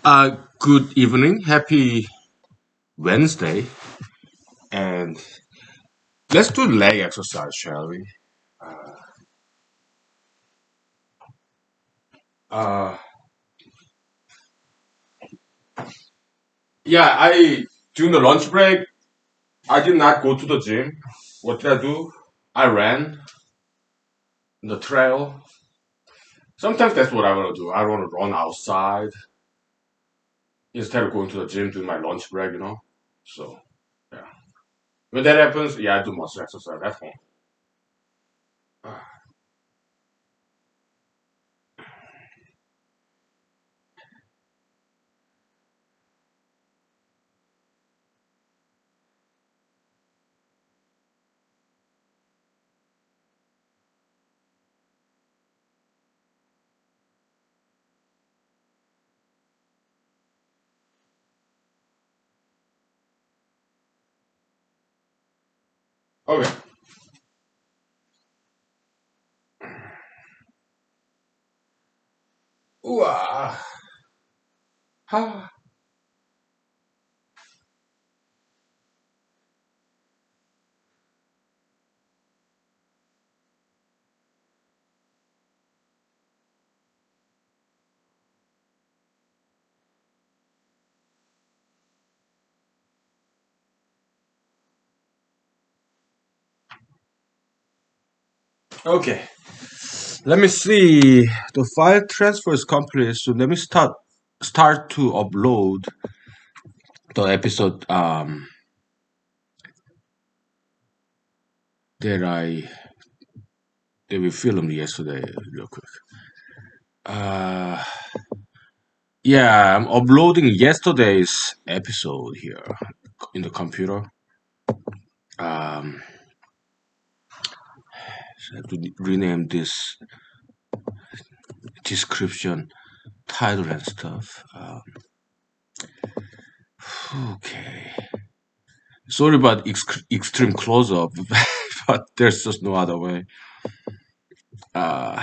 Good evening, happy Wednesday, and let's do leg exercise, shall we? Uh, yeah, I during the lunch break, I did not go to the gym. What did I do? I ran in the trail. Sometimes that's what I want to do. I want to run outside instead of going to the gym during my lunch break. So yeah, when that happens, yeah, I do muscle exercise at home. Okay. Ooh, ah. Okay. Let me see. The file transfer is complete, so let me start to upload the episode that I that we filmed yesterday real quick. Uh yeah, I'm uploading yesterday's episode here in the computer. Um so I have to rename this description, title and stuff. Okay. Sorry about extreme close up, but there's just no other way. Uh,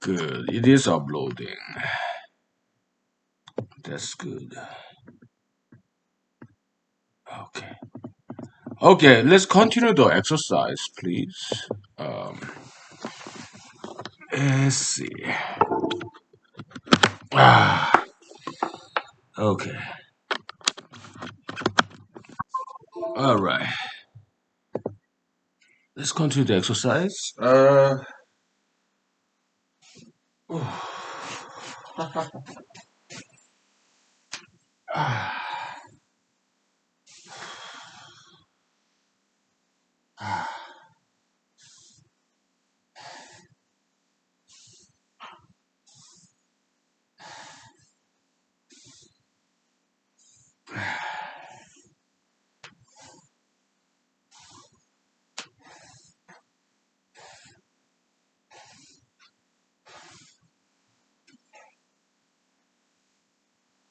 Good. It is uploading. That's good. Okay. Okay, let's continue the exercise, please. Um, let's see. Ah, okay. All right. Let's continue the exercise.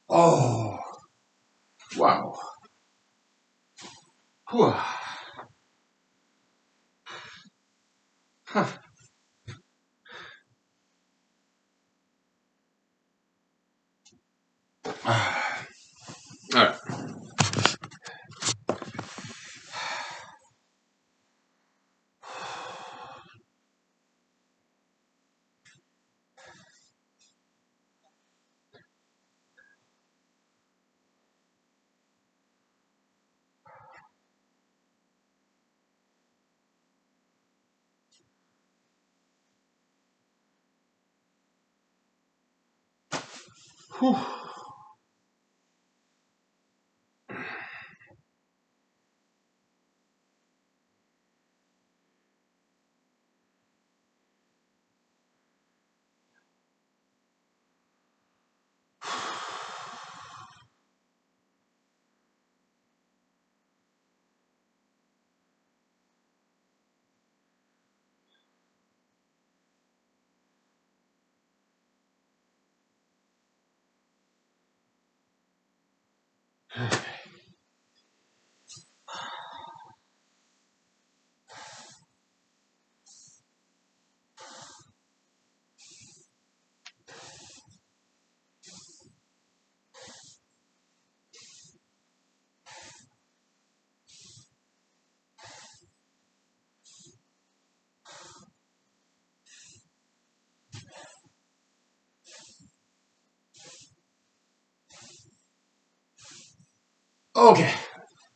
Oh, wow. Whew. Huh. All right. Whew. Okay,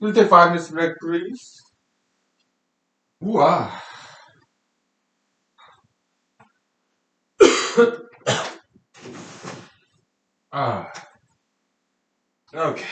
we'll take 5 minutes break, please. Ooh, ah, okay.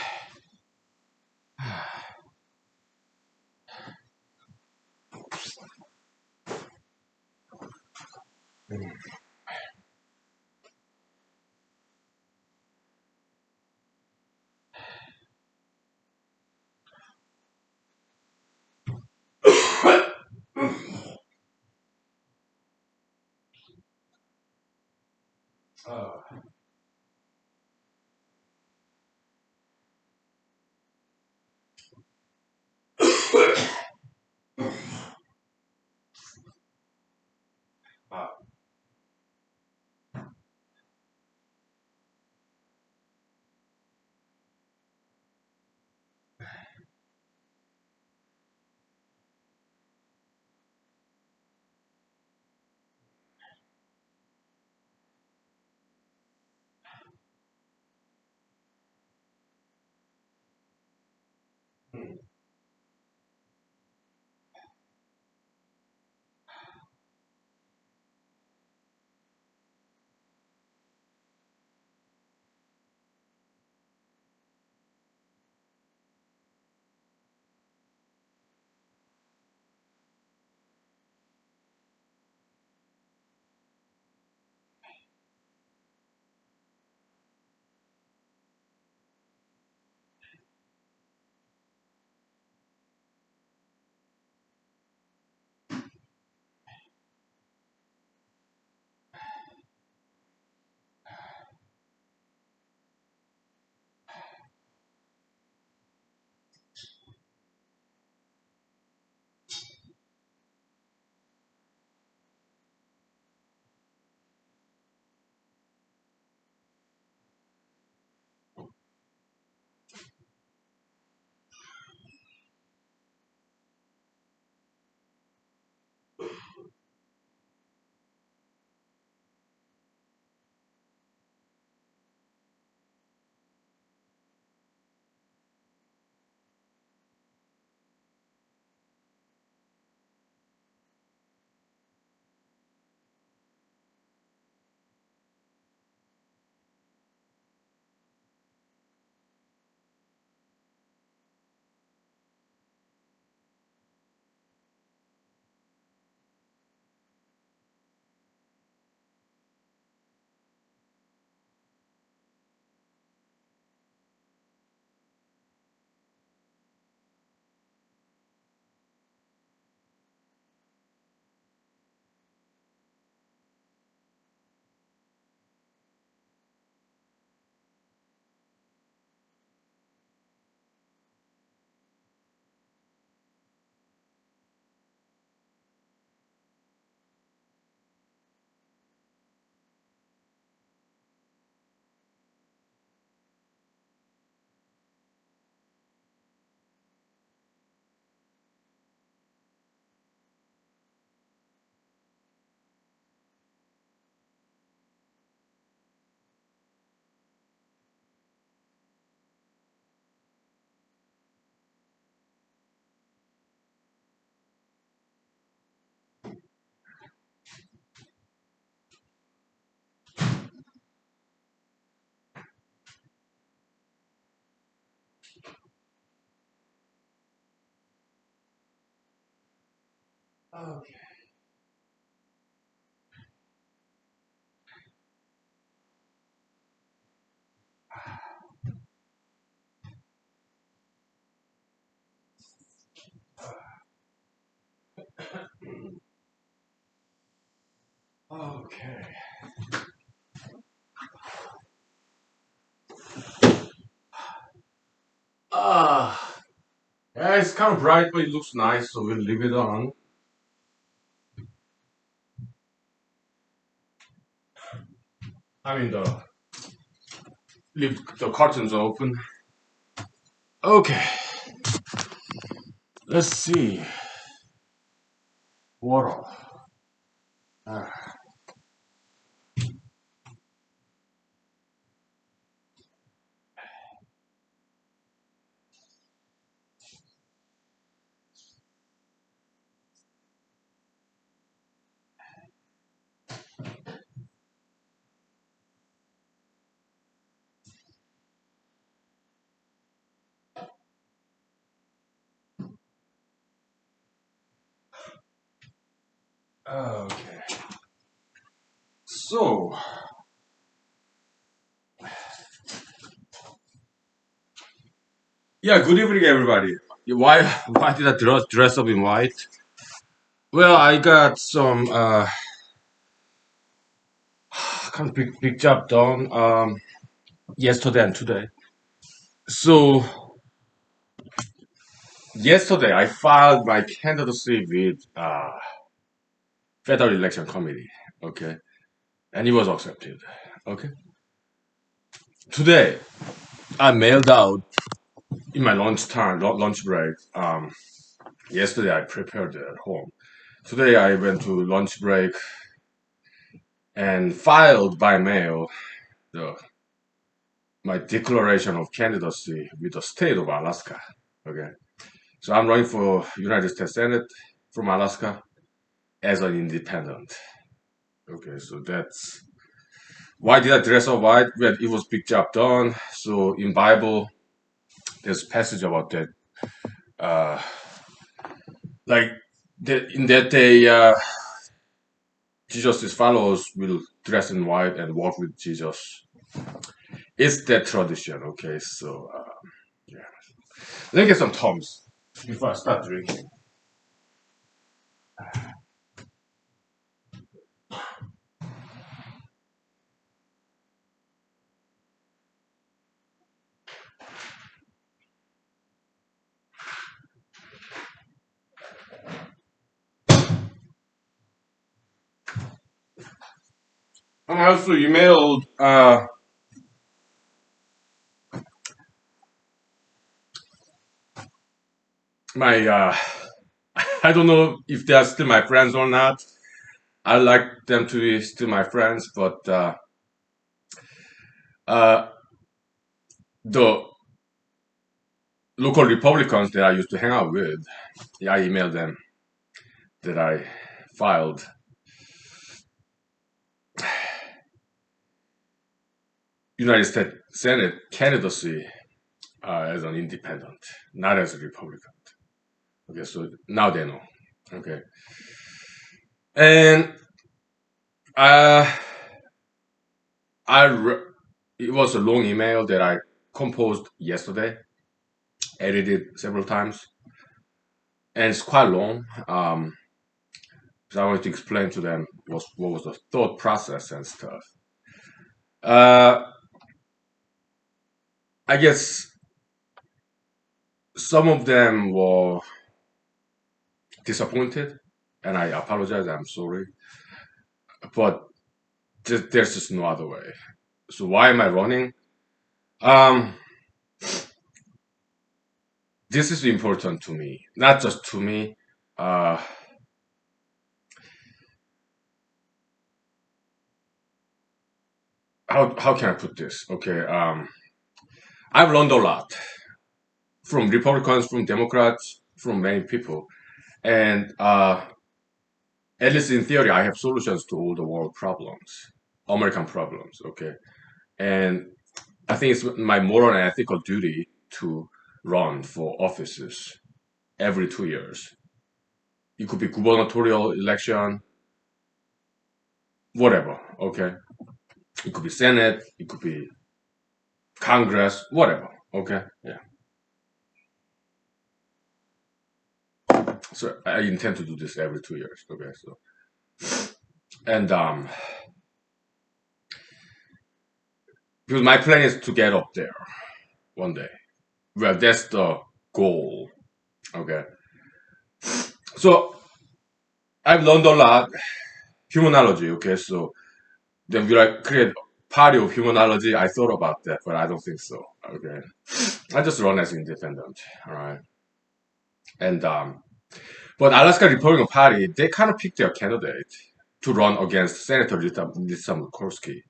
Ah, ah, okay. Okay. Ah, yeah, it's kind of bright, but it looks nice, so we'll leave it on. I mean, leave the curtains open. Okay, let's see. Water. Ah, Okay. So, yeah, good evening, everybody. Why did I dress up in white? Well, I got some kind of big job done yesterday and today. So, yesterday I filed my candidacy with Federal Election Committee. Okay, and it was accepted. Okay. Today I mailed out in my lunch break. Yesterday I prepared it at home. Today I went to lunch break and filed by mail the my declaration of candidacy with the state of Alaska. Okay, so I'm running for United States Senate from Alaska as an independent. Okay, so that's why did I dress up white? Well, it was big job done. So in Bible, there's a passage about that. Uh, like in that day, Jesus' followers will dress in white and walk with Jesus. It's that tradition. Okay, so yeah. Let me get some Tums before I start drinking. I also emailed my I don't know if they are still my friends or not. I like them to be still my friends, but uh, the local Republicans that I used to hang out with, yeah, I emailed them that I filed United States Senate candidacy as an independent, not as a Republican. Okay, so now they know. Okay, and uh, I re- it was a long email that I composed yesterday, edited several times, and it's quite long. So I wanted to explain to them what was the thought process and stuff. Uh, I guess some of them were disappointed, and I apologize. I'm sorry, but there's just no other way. So why am I running? Um, this is important to me, not just to me. Uh, how can I put this? Okay, I've learned a lot from Republicans, from Democrats, from many people, and at least in theory, I have solutions to all the world problems, American problems. Okay, and I think it's my moral and ethical duty to run for offices every 2 years. It could be gubernatorial election, whatever. Okay, it could be Senate, it could be Congress, whatever. Okay, yeah. So I intend to do this every 2 years. Okay, so and because my plan is to get up there one day. Well, that's the goal. Okay, so I've learned a lot humanology. Okay, so then will I create party of humanology? I thought about that, but I don't think so. Okay, I just run as independent. All right, and but Alaska Republican Party they kind of picked their candidate to run against Senator Lisa Murkowski.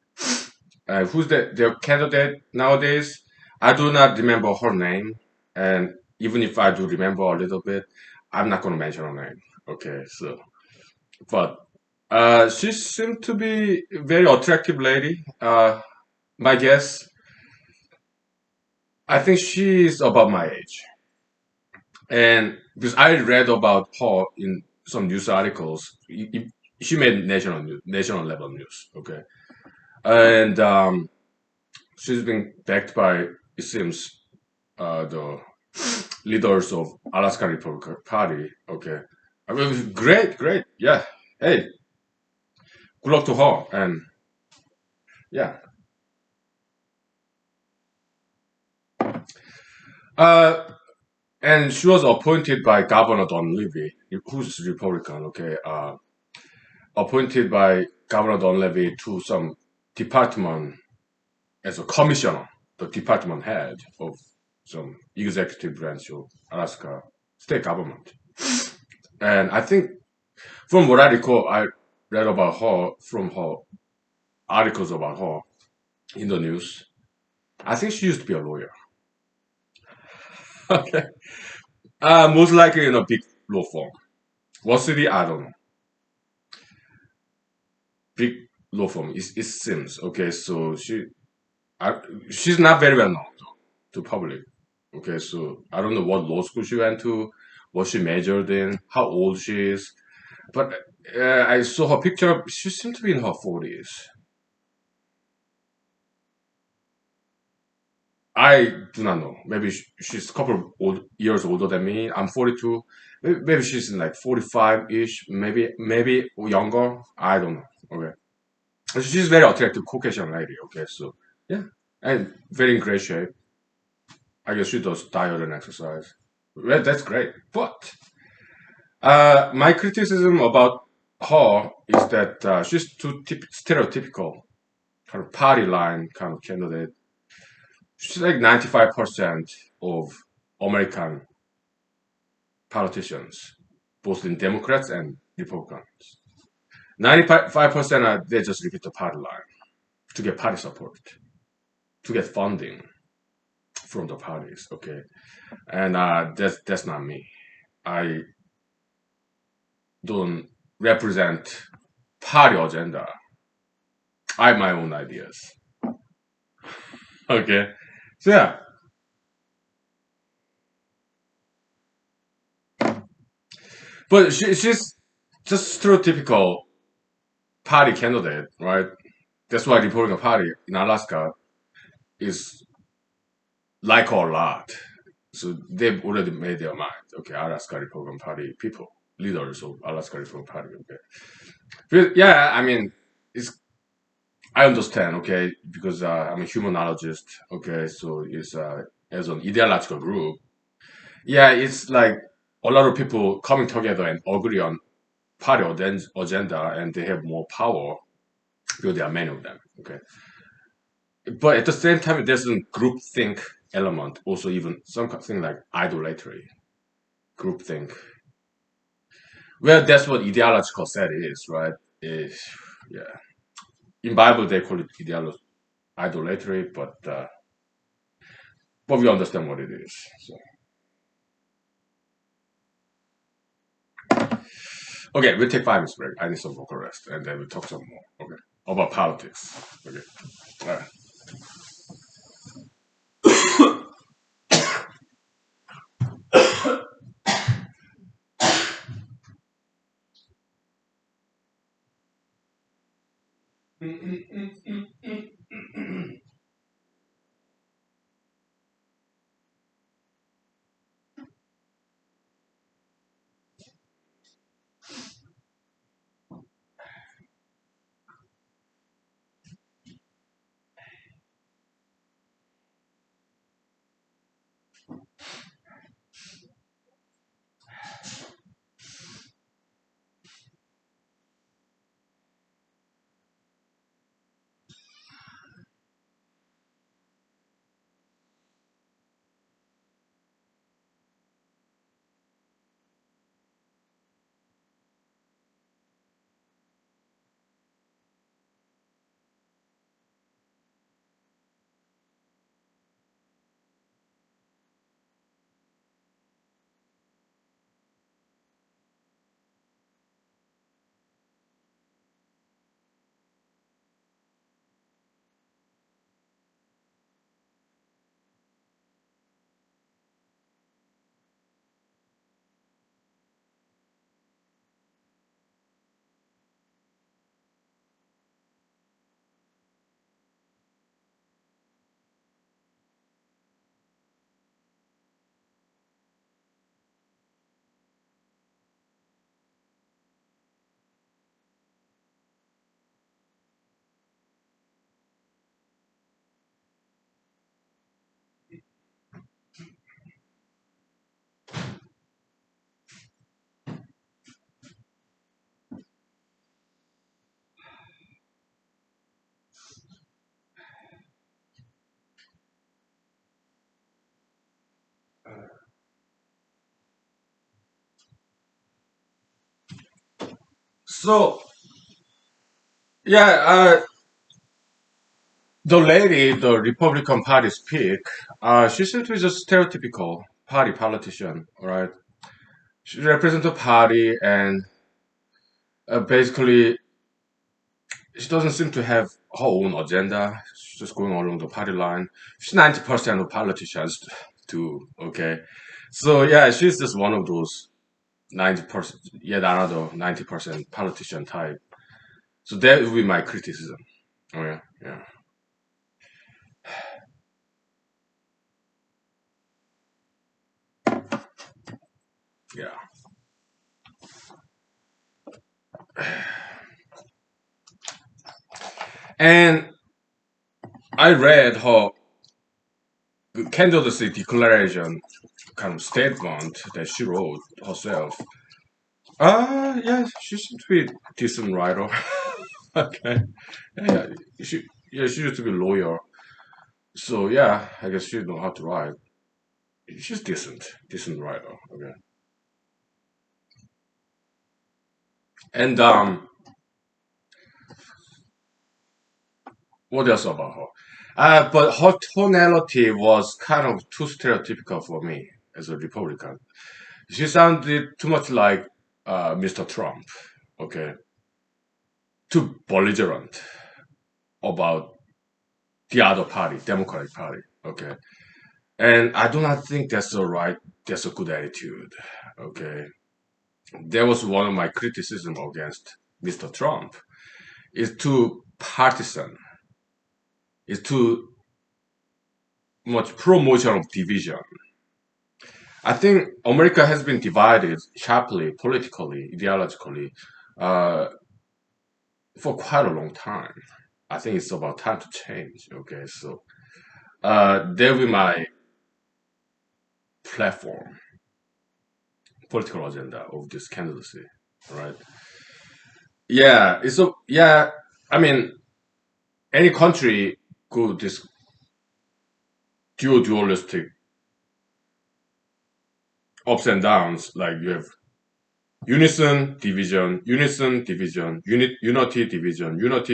Who's their candidate nowadays? I do not remember her name, and even if I do remember a little bit, I'm not going to mention her name. Okay, so but she seemed to be a very attractive lady. My guess, I think she's about my age, and because I read about her in some news articles, she made national level news. Okay, and she's been backed by, it seems, the leaders of Alaska Republican Party. Okay, I mean, great, great, yeah. Hey, good luck to her, and yeah. Uh, and she was appointed by Governor Dunleavy, who's Republican. Okay, appointed by Governor Dunleavy to some department as a commissioner, the department head of some executive branch of Alaska state government. And I think, from what I recall, I read about her from her articles about her in the news. I think she used to be a lawyer. Okay. Most likely in a big law firm. What city? I don't know. Big law firm. It seems. Okay, so I, she's not very well known to public. Okay, so I don't know what law school she went to, what she majored in, how old she is. But I saw her picture. She seemed to be in her 40s. I do not know. Maybe she's a couple of years older than me. I'm 42. Maybe she's in like 45-ish. Maybe younger. I don't know. Okay. She's very attractive Caucasian lady. Okay, so yeah, and very in great shape. I guess she does diet and exercise. Well, that's great. But my criticism about her is that she's too stereotypical, kind of party line kind of candidate. She's like 95% of American politicians, both in Democrats and Republicans. 95% are they just repeat the party line to get party support, to get funding from the parties. Okay, and that's not me. I don't represent party agenda. I have my own ideas. Okay, so yeah, but she's just stereotypical party candidate, right? That's why Republican Party in Alaska is like her a lot. So they've already made their mind. Okay, Alaska Republican Party people, leaders of Alaska Republican Party. Okay, but yeah, I mean, it's I understand. Okay, because I'm a humanologist. Okay, so it's as an ideological group. Yeah, it's like a lot of people coming together and agree on party agenda, and they have more power because there are many of them. Okay, but at the same time, there's a groupthink element. Also, even something like idolatry, groupthink. Well, that's what ideological set is, right? Is yeah. In Bible, they call it idolatry, but we understand what it is. So okay, we'll take 5 minutes break. I need some vocal rest, and then we'll talk some more. Okay, about politics. Okay, all right. So yeah, the lady, the Republican Party's pick, she seems to be just stereotypical party politician, right? She represents the party, and basically, she doesn't seem to have her own agenda. She's just going along the party line. She's 90% of politicians too. Okay, so yeah, she's just one of those 90%, yet another 90% politician type. So that would be my criticism. Oh yeah, yeah, yeah. And I read her candidacy declaration kind of statement that she wrote herself. Yeah, she seems to be a decent writer. Okay. Yeah, she yeah, she used to be a lawyer. So yeah, I guess she know how to write. She's decent writer. Okay. And what else about her? But her tonality was kind of too stereotypical for me as a Republican. She sounded too much like Mr. Trump. Okay, too belligerent about the other party, Democratic Party. Okay, and I do not think that's the right. That's a good attitude. Okay, that was one of my criticism against Mr. Trump. It's too partisan. It's too much promotion of division. I think America has been divided sharply, politically, ideologically, uh, for quite a long time. I think it's about time to change. Okay, so that will be my platform, political agenda of this candidacy. Right? Yeah, it's so yeah. I mean, any country could this dualistic ups and downs. Like you have unison, division, unity, division, unity,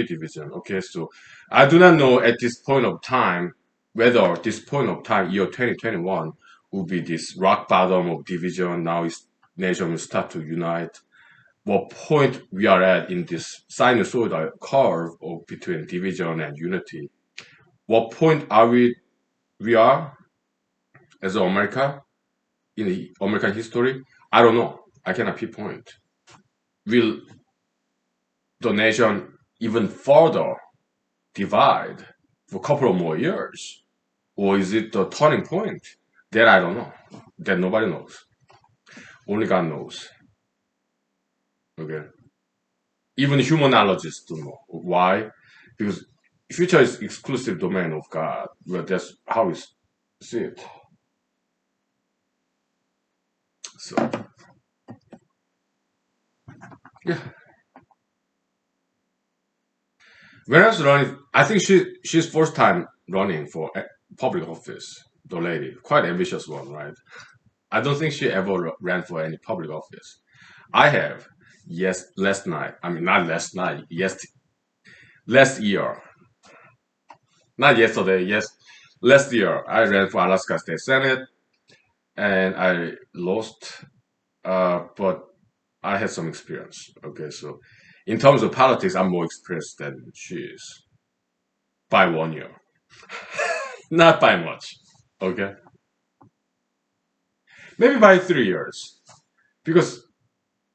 division. Okay, so I do not know at this point of time whether this point of time, year 2021, will be this rock bottom of division. Now is nation will start to unite. What point we are at in this sinusoidal curve of between division and unity? What point are we are as America in the American history? I don't know. I cannot pinpoint. Will the nation even further divide for a couple of more years? Or is it the turning point? That I don't know. That nobody knows. Only God knows. Okay. Even humanologists don't know. Why? Because future is exclusive domain of God. Well, that's how we see it. So yeah. When I was running, I think she's first time running for public office. The lady, quite ambitious one, right? I don't think she ever ran for any public office. I have. Yes, last night. I mean, not last night. Yes, last year. Not yesterday. Yes, last year. I ran for Alaska State Senate and I lost. But I had some experience. Okay, so in terms of politics, I'm more experienced than she is by 1 year. Not by much. Okay, maybe by 3 years because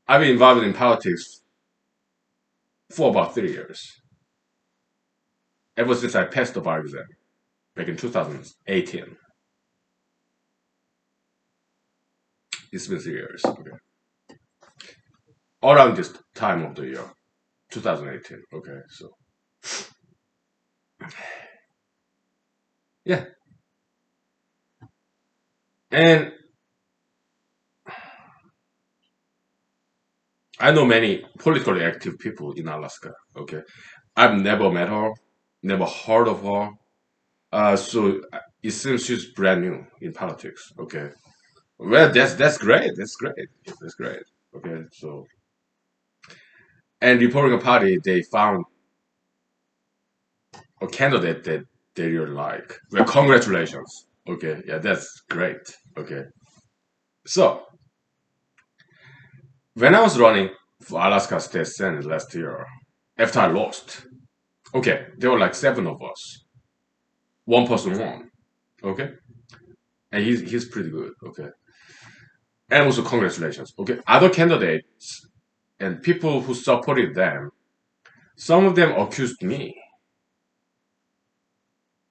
I've been involved in politics for about 3 years ever since I passed the bar exam back in 2018. It's been 3 years. Okay. Around this time of the year, 2018. Okay, so yeah, and I know many politically active people in Alaska. Okay, I've never met her, never heard of her. So it seems she's brand new in politics. Okay, well that's great. That's great. That's great. Okay, so And Republican Party, they found a candidate that they really like. Well, congratulations. Okay, yeah, that's great. Okay, so when I was running for Alaska State Senate last year, after I lost, okay, there were like seven of us. One person won. Okay, and he's pretty good. Okay, and also congratulations. Okay, other candidates and people who supported them, some of them accused me.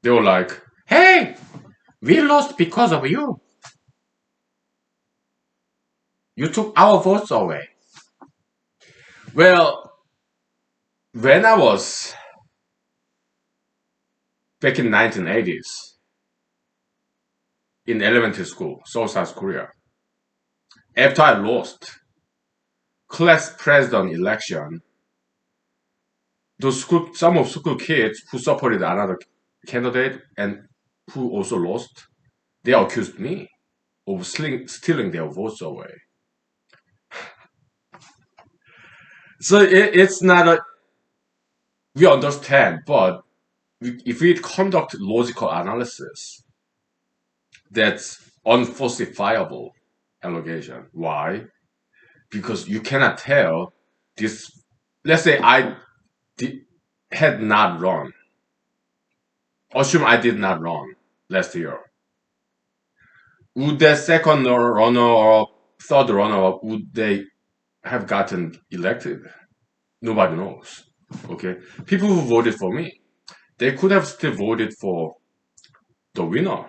They were like, "Hey, we lost because of you. You took our votes away." Well, when I was back in 1980s in elementary school, Seoul, South Korea, after I lost class president election, some of school kids who supported another candidate and who also lost, they accused me of stealing their votes away. So it's not a, we understand, but if we conduct logical analysis, that's unfalsifiable allegation. Why? Because you cannot tell this. Let's say I did, had not run. Assume I did not run last year. Would the second runner or third runner up, would they have gotten elected? Nobody knows. Okay, people who voted for me, they could have still voted for the winner,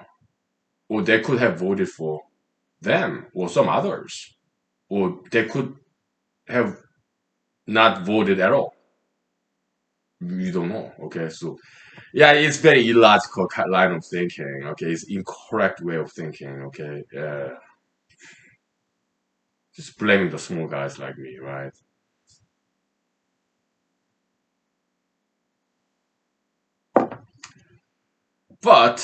or they could have voted for them or some others, or they could have not voted at all. You don't know. Okay, so yeah, it's very illogical line of thinking. Okay, it's incorrect way of thinking. Okay, just blaming the small guys like me, right? But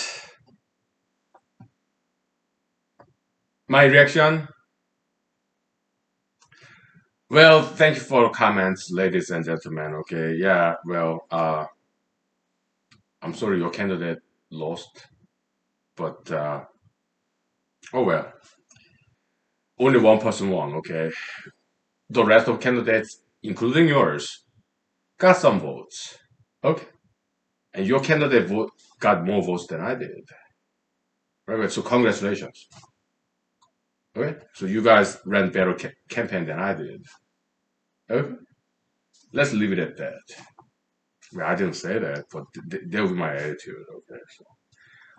my reaction, well, thank you for comments, ladies and gentlemen. Okay, yeah, well, I'm sorry your candidate lost, but oh well, only one person won. Okay, the rest of candidates, including yours, got some votes. Okay, and your candidate got more votes than I did. Right, so congratulations. Okay, so you guys ran better campaign than I did. Okay, let's leave it at that. Well, I didn't say that, but that was my attitude. Okay, so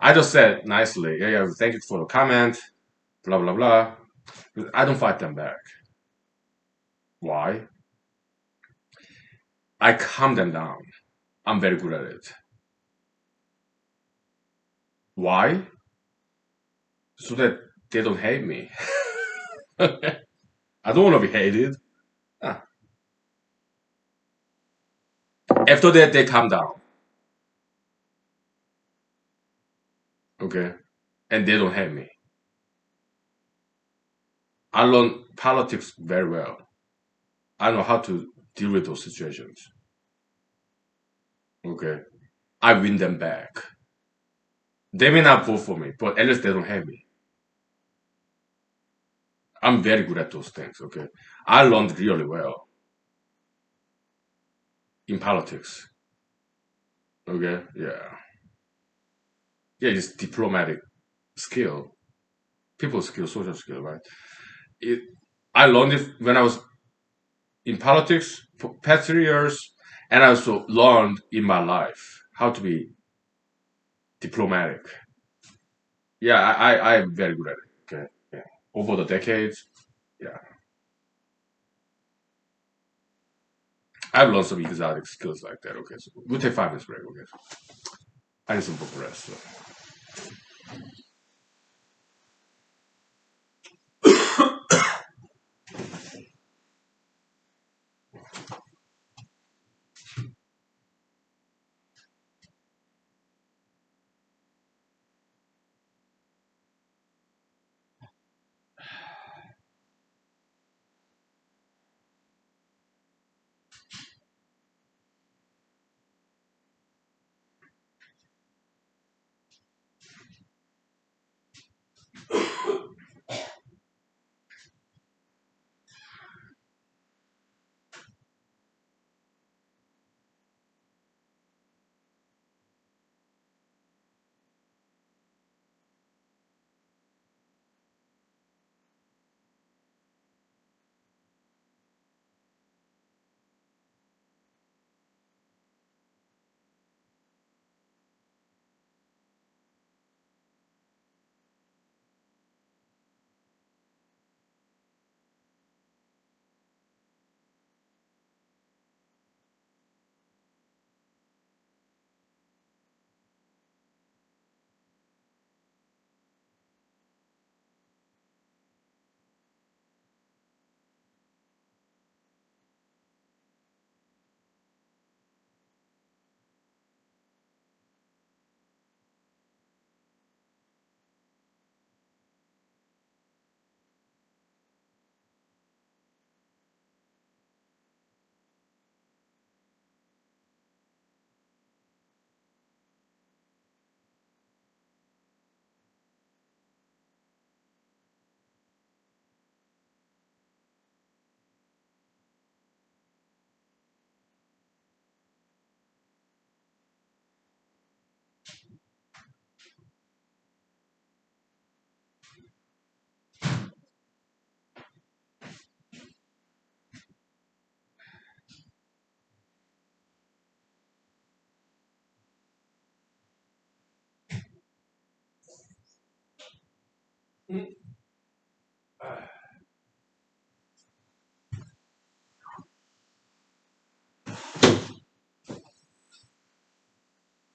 I just said nicely, yeah, yeah, thank you for the comment, blah blah blah. I don't fight them back. Why? I calm them down. I'm very good at it. Why? So that they don't hate me. I don't want to be hated. Ah. After that, they calm down. Okay, and they don't hate me. I learn politics very well. I know how to deal with those situations. Okay, I win them back. They may not vote for me, but at least they don't hate me. I'm very good at those things. Okay, I learned really well in politics. Okay, yeah, yeah, it's diplomatic skill, people skill, social skill, right? It, I learned it when I was in politics for past 3 years, and I also learned in my life how to be diplomatic. Yeah, I'm very good at it. Okay, yeah, over the decades, yeah, I've learned some exotic skills like that. Okay, so we'll take 5 minutes break. Okay, so I need some book rest. So.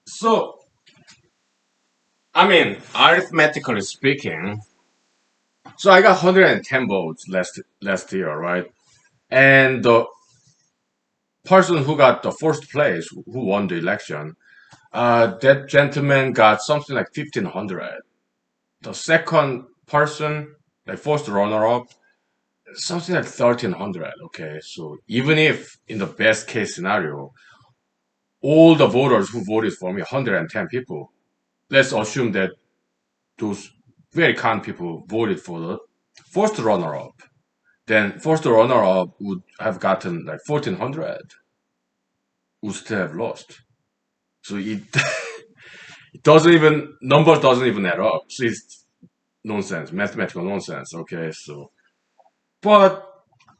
So, I mean, arithmetically speaking, so I got 110 votes last year, right? And the person who got the first place, who won the election, that gentleman got something like 1,500. The second person, like first runner-up, something like 1,300. Okay, so even if in the best case scenario, all the voters who voted for me, 110 people, let's assume that those very kind people voted for the first runner-up. Then first runner-up would have gotten like 1,400, would still have lost. So it doesn't even numbers doesn't even add up. So it's nonsense, mathematical nonsense. Okay, so but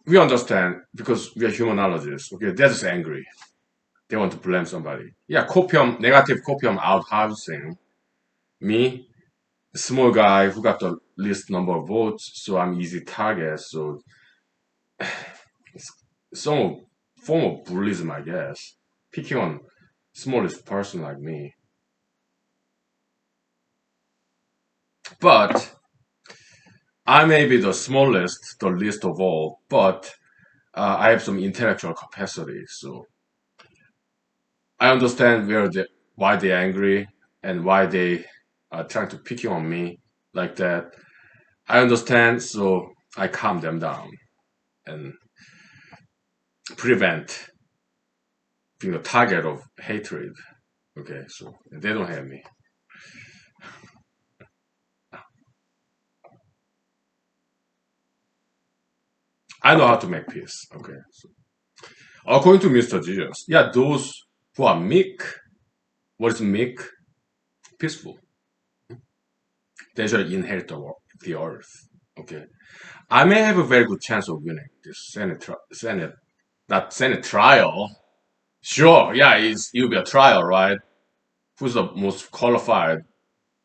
we understand because we are humanologists. Okay, they're just angry. They want to blame somebody. Yeah, copium, negative copium out housing me, small guy who got the least number of votes, so I'm easy target. So it's some form of bullyism, I guess. Picking on smallest person like me. But I may be the smallest, the least of all, but I have some intellectual capacity. So I understand why they're angry and why they are trying to pick on me like that. I understand, so I calm them down and prevent being a target of hatred. Okay, so they don't have me. I know how to make peace. Okay, so according to Mr. Jesus, yeah, those who are meek, what is meek? Peaceful. They shall inherit the earth. Okay, I may have a very good chance of winning this Senate, not Senate trial. Sure, yeah, it'll be a trial, right? Who's the most qualified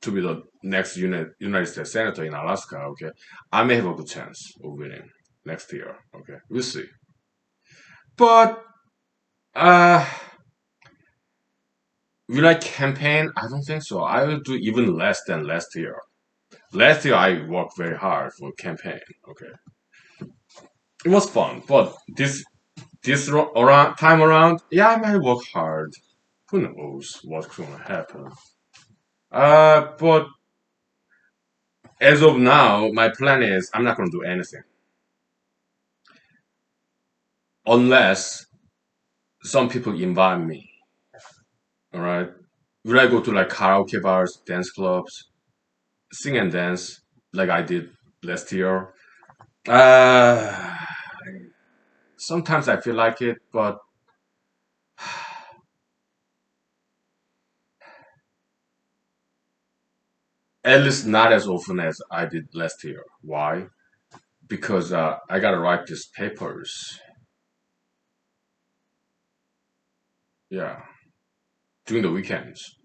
to be the next United States Senator in Alaska? Okay, I may have a good chance of winning next year. Okay, we'll see. But uh, will I campaign? I don't think so. I will do even less than last year. Last year I worked very hard for campaign. Okay, it was fun, but time around, yeah, I might work hard. Who knows what's gonna happen? But as of now, my plan is I'm not gonna do anything unless some people invite me. All right, will I go to like karaoke bars, dance clubs, sing and dance like I did last year? Uh, Sometimes I feel like it, but at least not as often as I did last year. Why? Because I gotta write these papers. Yeah, during the weekends.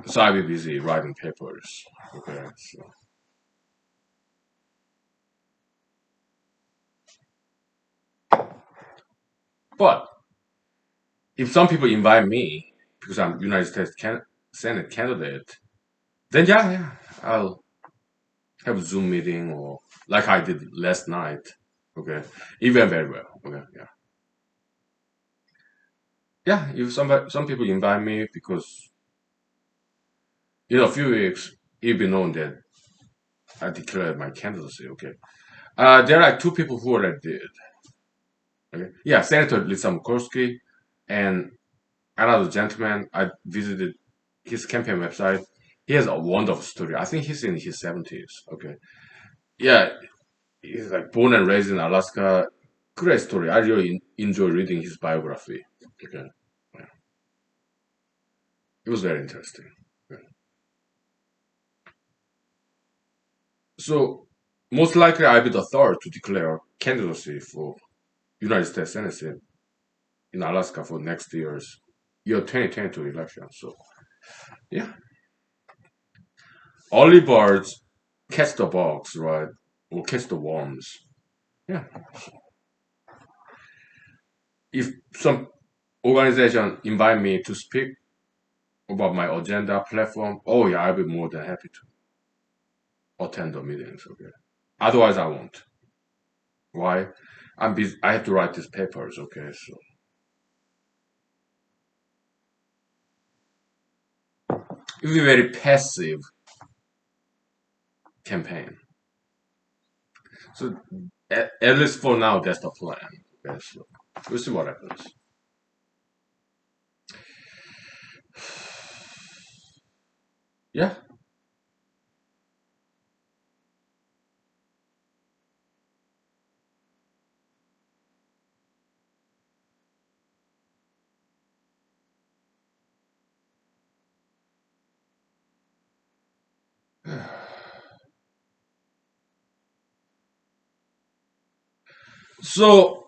So I'll be busy writing papers. Okay, so. But if some people invite me because I'm United States Senate candidate, then yeah, I'll have a Zoom meeting or like I did last night. Okay, it went very well. Okay, yeah, yeah. If some people invite me because in a few weeks it'll be known that I declared my candidacy. Okay, there are two people who already did. Okay, yeah, Senator Lisa Murkowski and another gentleman. I visited his campaign website. He has a wonderful story. I think he's in his 70s. Okay, yeah, he's like born and raised in Alaska. Great story. I really enjoy reading his biography. Okay, yeah. It was very interesting. Yeah. So most likely I'll be the third to declare candidacy for United States Senate in Alaska for next year 2022 election. So yeah, early birds catch the bugs, right? Or catch the worms. Yeah. If some organization invite me to speak about my agenda platform, oh yeah, I'll be more than happy to attend the meetings. Okay. Otherwise, I won't. Why? I'm busy. I have to write these papers. Okay, so it'll be very passive campaign. So at least for now, that's the plan. Okay, so we'll see what happens. Yeah. So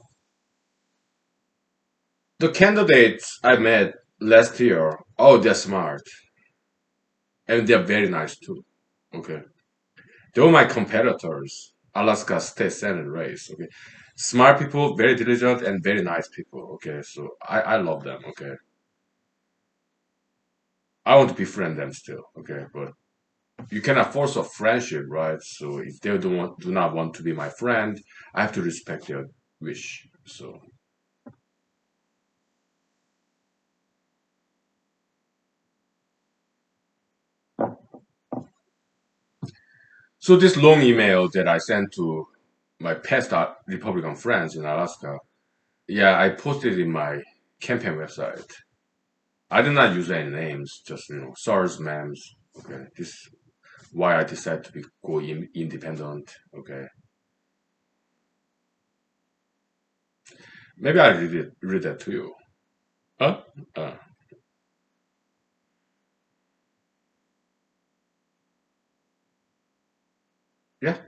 the candidates I met last year, oh, they're smart and they're very nice too. Okay, they were my competitors. Alaska State Senate race. Okay, smart people, very diligent and very nice people. Okay, so I love them. Okay, I want to befriend them still. Okay, but you cannot force a friendship, right? So if they do not want to be my friend, I have to respect their wish. So this long email that I sent to my past Republican friends in Alaska, yeah, I posted in my campaign website. I did not use any names, just SARS memes. Okay, this why I decided to go independent. Okay, maybe I read that to you. Huh? Uh, yeah,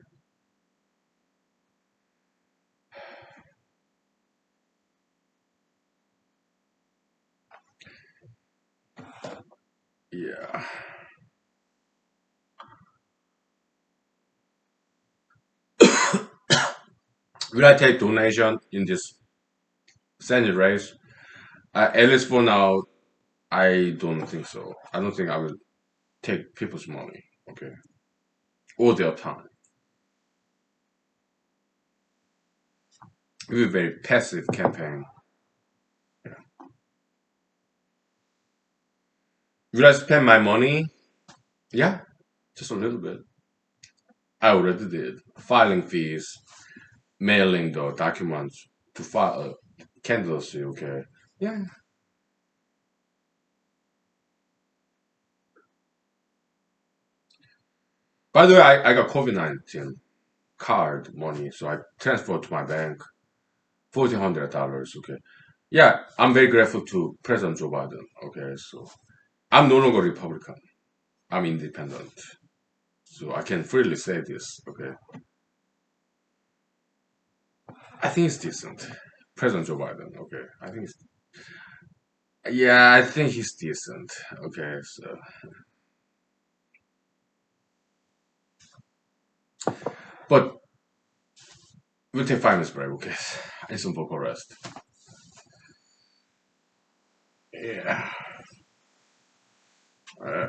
yeah. Will I take donation in this Senate race? At least for now, I don't think so. I don't think I will take people's money. Okay, or their time. It will be a very passive campaign. Yeah. Will I spend my money? Yeah, just a little bit. I already did. Filing fees, mailing the documents to file candidacy. Okay. Yeah. By the way, I got COVID-19 card money, so I transferred to my bank $1,400. Okay. Yeah, I'm very grateful to President Joe Biden. Okay, so I'm no longer Republican. I'm independent, so I can freely say this. Okay, I think it's decent. President Joe Biden. Okay, I think yeah, I think he's decent. Okay, so but we'll take 5 minutes break. Okay, I need some vocal rest. Yeah. Uh,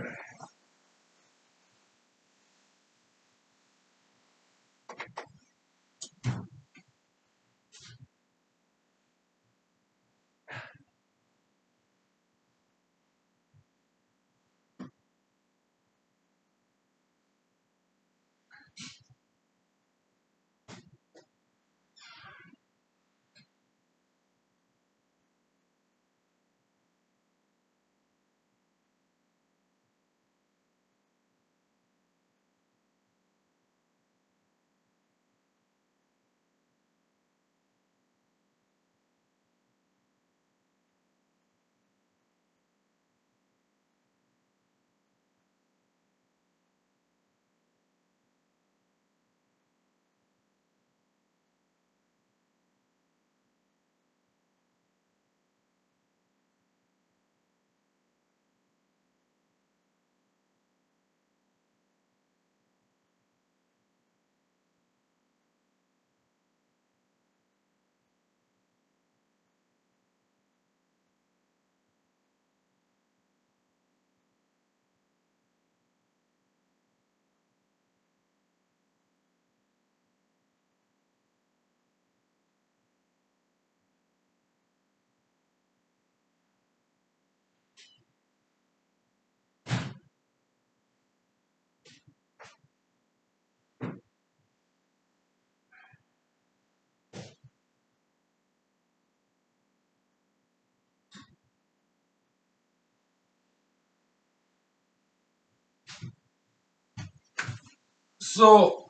So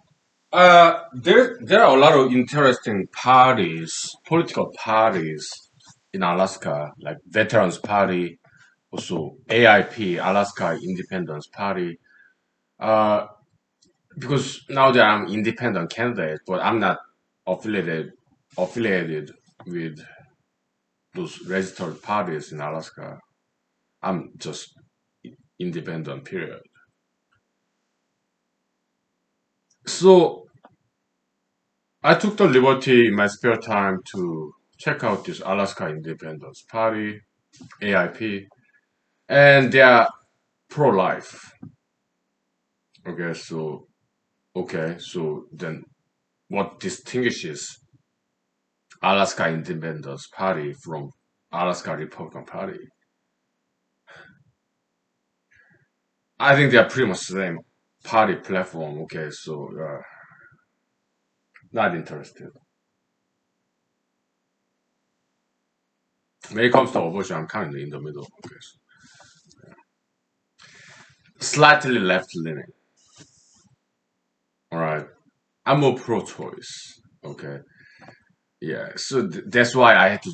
there are a lot of interesting parties, political parties in Alaska, like Veterans Party, also AIP, Alaska Independence Party. Uh, because now that I'm independent candidate, but I'm not affiliated affiliated with those registered parties in Alaska. I'm just independent. Period. So I took the liberty in my spare time to check out this Alaska Independence Party, AIP, and they are pro-life. Okay, so then what distinguishes Alaska Independence Party from Alaska Republican Party? I think they are pretty much the same party platform. Okay, so not interested. When it comes to abortion, I'm kind of in the middle. Okay, so slightly left leaning. All right, I'm more pro-choice. Okay, yeah. So that's why I had to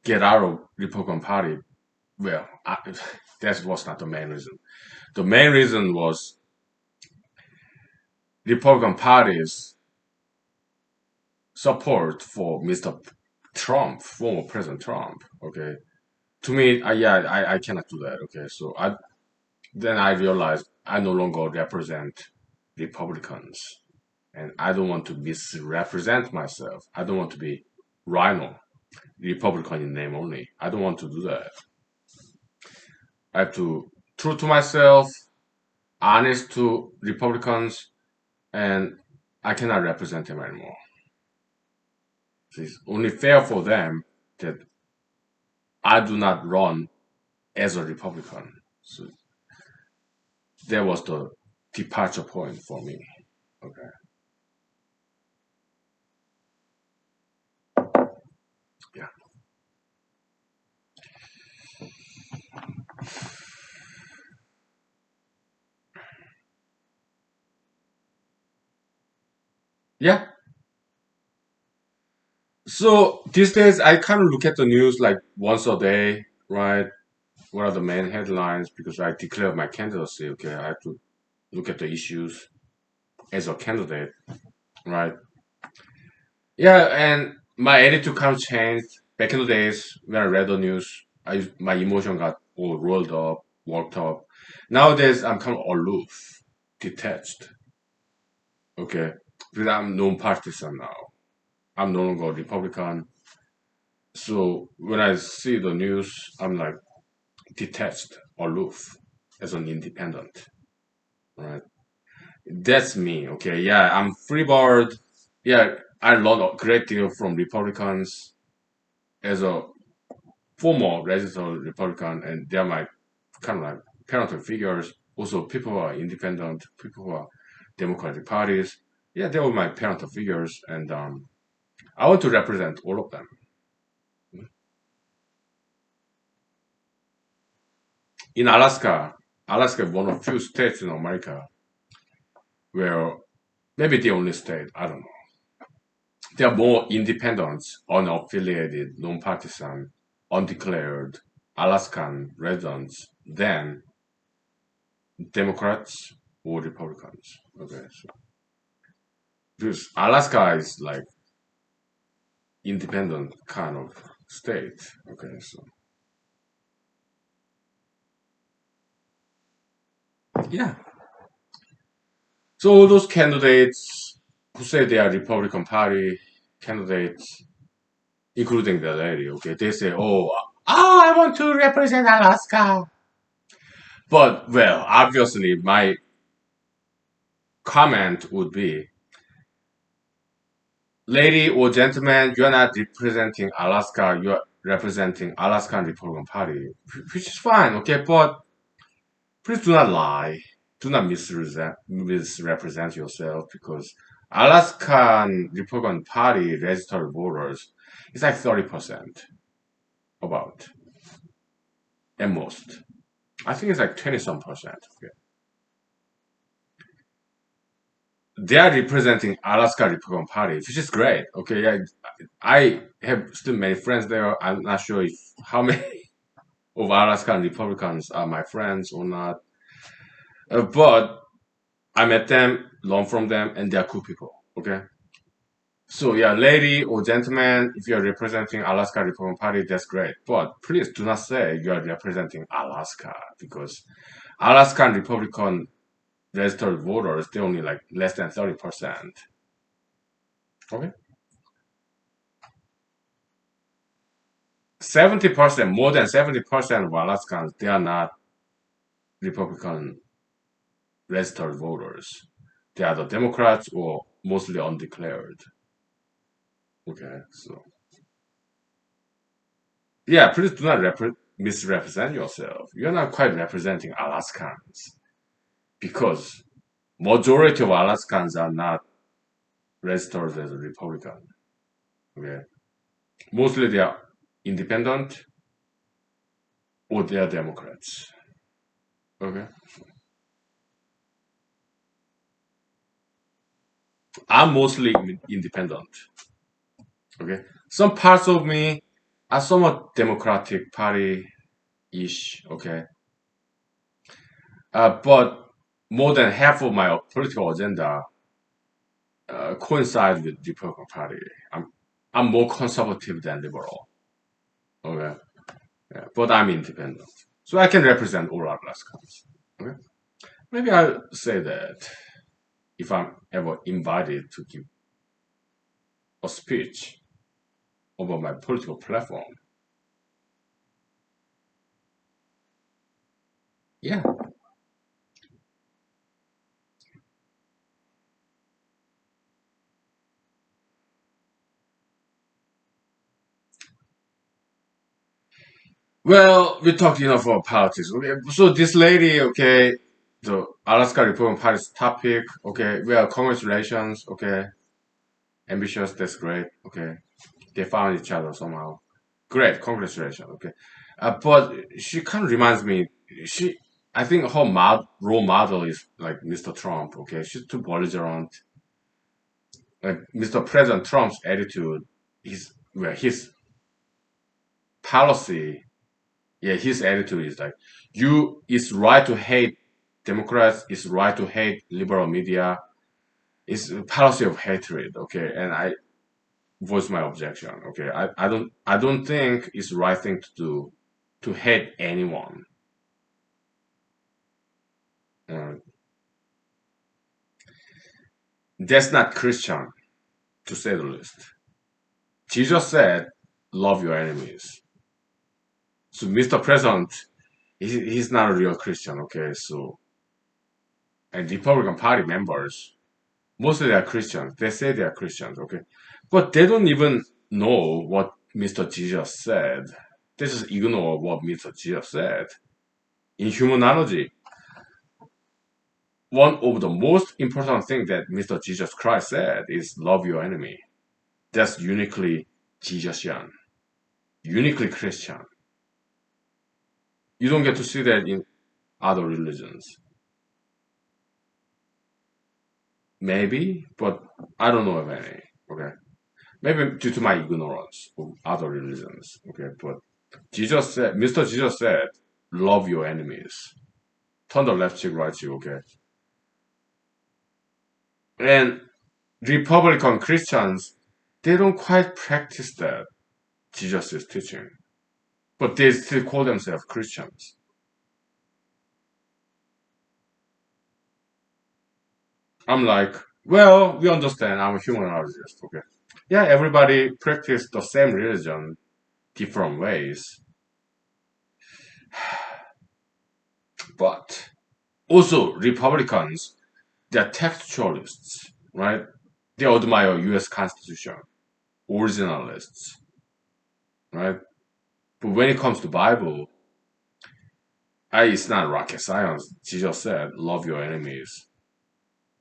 get out of Republican Party. Well, that was not the main reason. The main reason was Republican Party's support for Mr. Trump, former President Trump. Okay, to me, I cannot do that. Okay, so I realized I no longer represent Republicans, and I don't want to misrepresent myself. I don't want to be Rhino, Republican in name only. I don't want to do that. I have to true to myself, honest to Republicans, and I cannot represent them anymore. It's only fair for them that I do not run as a Republican. So that was the departure point for me. Okay. Yeah. Yeah. So these days I kind of look at the news like once a day, right? What are the main headlines? Because I declared my candidacy. Okay, I have to look at the issues as a candidate, right? Yeah, and my attitude kind of changed back in the days when I read the news. My emotion got all rolled up, worked up. Nowadays, I'm kind of aloof, detached. Okay, because I'm non-partisan now. I'm no longer Republican. So when I see the news, I'm like detached, aloof, as an independent. Right? That's me. Okay, yeah, I'm free bird. Yeah, I learned a great deal from Republicans as a former registered Republican, and they're my kind of like parental figures. Also, people who are independent, people who are Democratic parties. Yeah, they were my parental figures, and I want to represent all of them. In Alaska, Alaska is one of few states in America where maybe the only state, I don't know. There are more independent, unaffiliated, non-partisan, undeclared Alaskan residents than Democrats or Republicans. Okay, so because Alaska is like independent kind of state. Okay, so yeah. So all those candidates who say they are Republican Party candidates, including the lady, okay, they say, "Oh, I want to represent Alaska." But well, obviously, my comment would be, lady or gentleman, you're not representing Alaska, you're representing Alaskan Republican Party, which is fine, okay, but please do not lie. Do not misrepresent yourself because Alaskan Republican Party registered voters is like 30% about at most. I think it's like 20 some percent. Okay. they are representing Alaska Republican Party, which is great. Okay, I have still many friends there. I'm not sure if how many of Alaskan Republicans are my friends or not, but I met them, learned from them, and they're cool people. Okay, so yeah, lady or gentleman, if you're representing Alaska Republican Party, that's great. But please do not say you are representing Alaska because Alaskan Republican registered voters, they only like less than 30%. Okay. 70%, more than 70% of Alaskans, they are not Republican registered voters. They are the Democrats or mostly undeclared. Okay, so yeah, please do not misrepresent yourself. You're not quite representing Alaskans because majority of Alaskans are not registered as a Republican. Okay, mostly they are independent or they are Democrats. Okay, I'm mostly independent. Okay, some parts of me are somewhat Democratic Party-ish. Okay, but more than half of my political agenda coincides with Republican Party. I'm I'm more conservative than liberal. Okay, yeah, but I'm independent, so I can represent all Alaskans. Okay, maybe I'll say that if I'm ever invited to give a speech over my political platform. Yeah. Well, we talked enough about politics. Okay, so this lady, okay, the Alaska Republican Party's topic, okay, well, congratulations, okay, ambitious, that's great, okay, they found each other somehow. Great, congratulations, okay. But she kind of reminds me, she, I think her role model is like Mr. Trump, okay, she's too belligerent. Like Mr. President Trump's attitude, his policy. Yeah, his attitude is like, it's right to hate Democrats, it's right to hate liberal media. It's a policy of hatred, okay? And I voice my objection, okay? I don't think it's the right thing to do to hate anyone. Uh, that's not Christian, to say the least. Jesus said, love your enemies. So Mr. President, he's not a real Christian, okay? So, and Republican Party members, mostly they are Christians. They say they are Christians, okay? But they don't even know what Mr. Jesus said. They just ignore what Mr. Jesus said. In humanology, one of the most important things that Mr. Jesus Christ said is love your enemy. That's uniquely Jesusian, uniquely Christian. You don't get to see that in other religions. Maybe, but I don't know of any. Okay. Maybe due to my ignorance of other religions. Okay, but Mr. Jesus said, love your enemies. Turn the left cheek, right cheek, okay? And Republican Christians, they don't quite practice that, Jesus' teaching. But they still call themselves Christians. I'm like, well, we understand, I'm a humanologist, okay? Yeah, everybody practice the same religion, different ways. But also, Republicans, they're textualists, right? They admire U.S. Constitution, originalists, right? But when it comes to Bible, it's not rocket science. Jesus said, "Love your enemies,"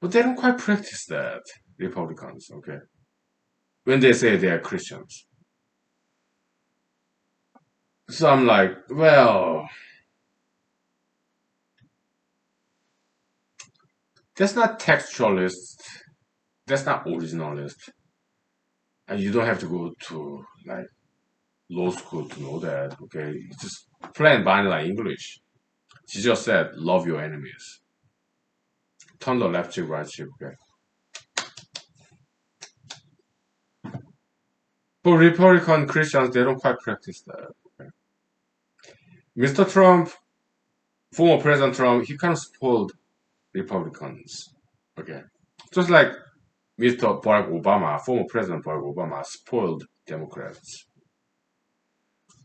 but they don't quite practice that. Republicans, okay? When they say they are Christians, so I'm like, well, that's not textualist. That's not originalist. And you don't have to go to like law school to know that, okay? It's just plain vanilla English. She just said, love your enemies. Turn the left cheek, right cheek, okay? But Republican Christians, they don't quite practice that. Okay? Mr. Trump, former President Trump, he kind of spoiled Republicans. Okay. Just like Mr. Barack Obama, former President Barack Obama, spoiled Democrats.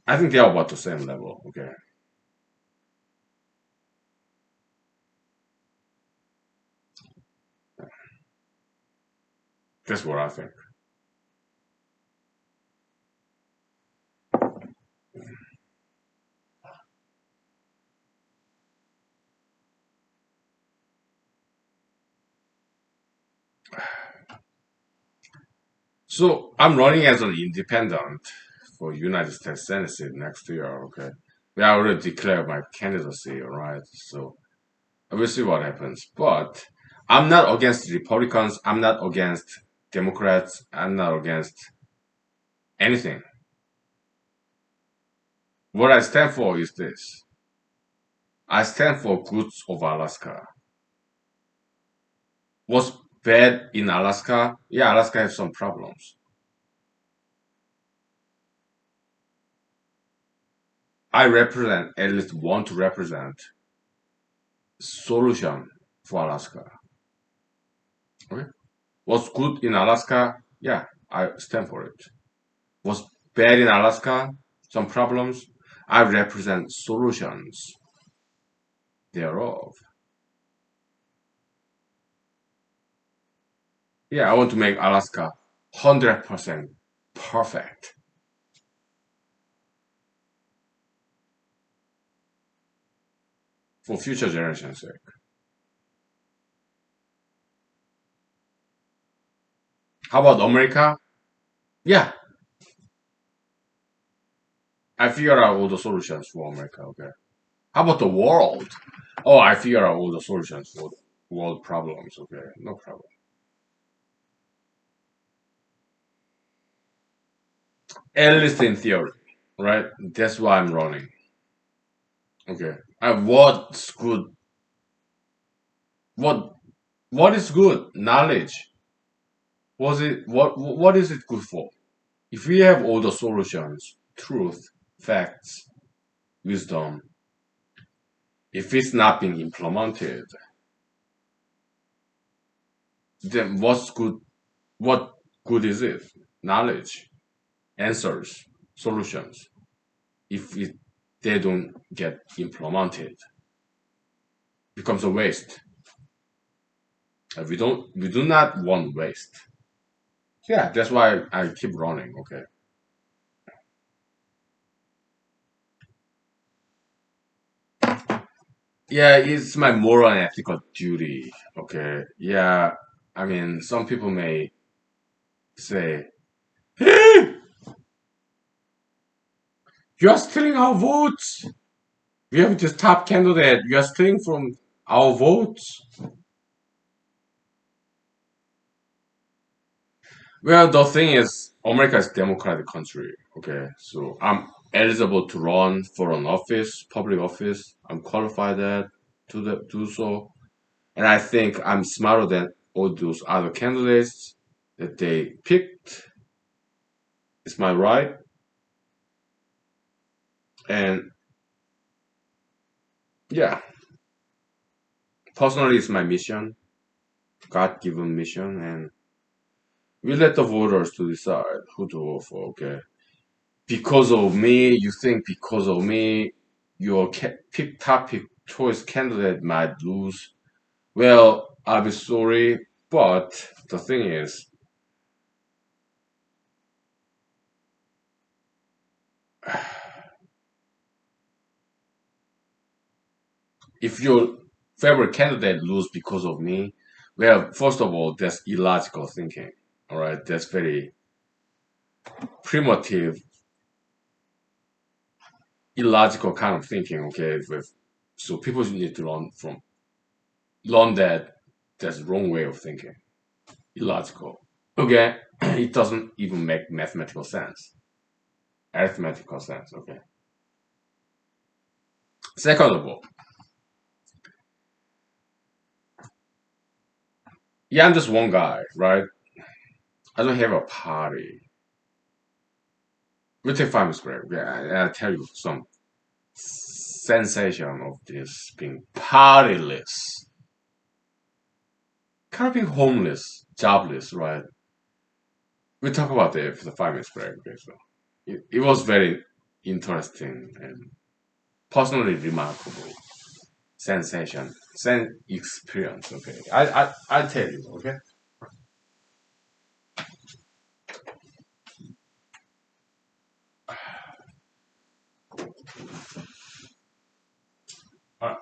I think they are about the same level. Okay. That's what I think. So I'm running as an independent for United States Senate next year. Okay. We already declared my candidacy, all right? So we'll see what happens. But I'm not against Republicans. I'm not against Democrats. I'm not against anything. What I stand for is this. I stand for goods of Alaska. What's bad in Alaska? Yeah, Alaska has some problems. I represent, at least want to represent, solution for Alaska. Okay? What's good in Alaska? Yeah, I stand for it. What's bad in Alaska? Some problems. I represent solutions thereof. Yeah, I want to make Alaska 100% perfect for future generations' sake. How about America? Yeah, I figure out all the solutions for America. Okay. How about the world? Oh, I figure out all the solutions for world problems. Okay, no problem. At least in theory, right? That's why I'm running. Okay. What's good? What what is good? Knowledge. Was it what is it good for? If we have all the solutions, truth, facts, wisdom, if it's not being implemented, then what's good? What good is it? Knowledge, answers, solutions. If they don't get implemented, becomes a waste. We do not want waste. Yeah, that's why I keep running. Okay. Yeah, it's my moral and ethical duty. Okay. Yeah, I mean, some people may say, "Hey, you are stealing our votes. We have this top candidate. You are stealing from our votes." Well, the thing is, America is a democratic country. Okay, so I'm eligible to run for an office, public office. I'm qualified that do so, and I think I'm smarter than all those other candidates that they picked. It's my right, and yeah, personally, it's my mission, God-given mission, and we let the voters to decide who to vote for. Okay, because of me, you think because of me, your pick topic choice candidate might lose. Well, I'll be sorry, but the thing is, if your favorite candidate lose because of me, well, first of all, that's illogical thinking. All right, that's very primitive, illogical kind of thinking. Okay, so people need to learn that that's the wrong way of thinking. illogical. Okay, it doesn't even make mathematical sense, arithmetical sense. Okay. Second of all, yeah, I'm just one guy, right? I don't have a party. We take 5 minutes break. Yeah, I'll tell you some sensation of this being partyless, kind of being homeless, jobless, right? We talk about it for the 5 minutes break. Okay, so it was very interesting and personally remarkable sensation, experience. Okay, I tell you. Okay. Uh,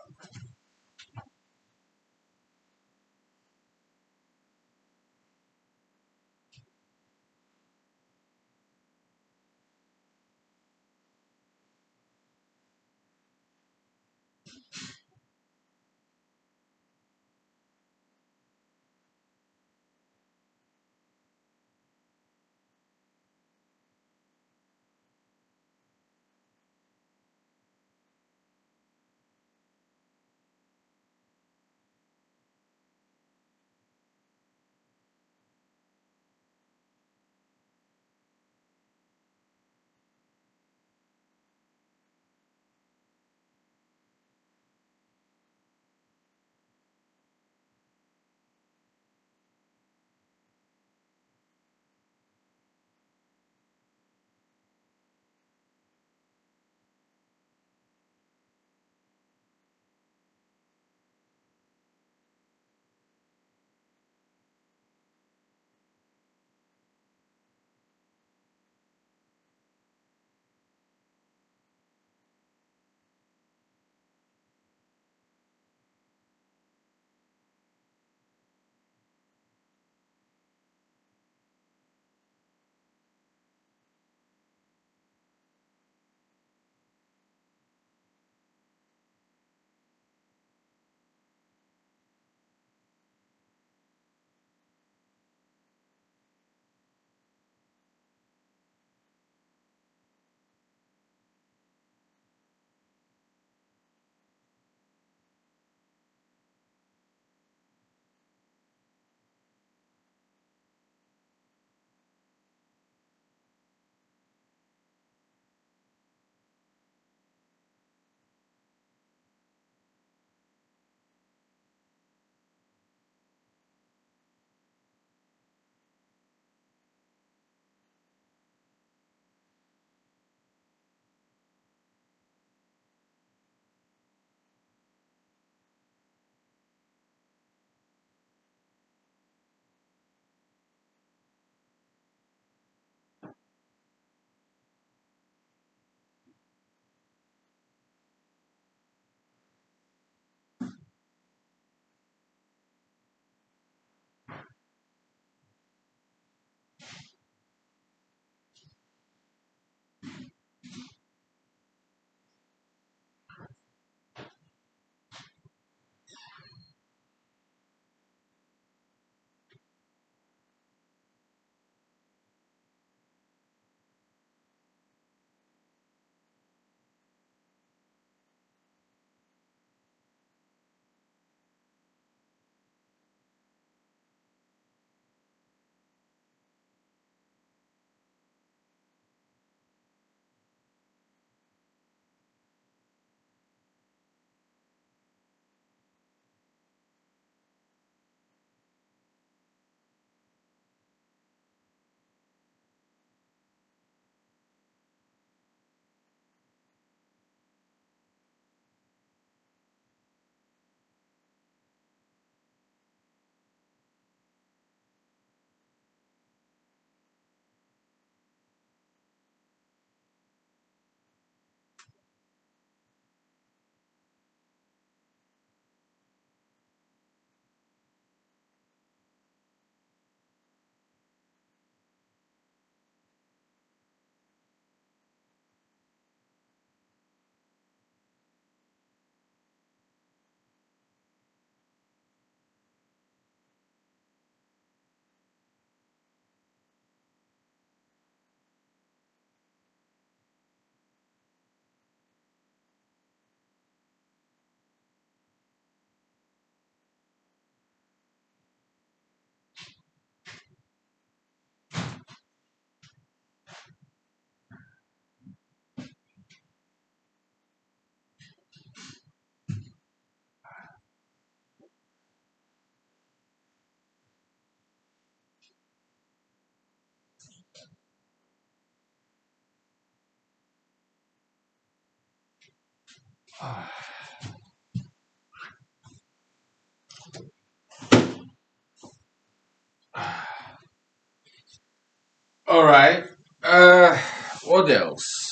All right. Uh, what else?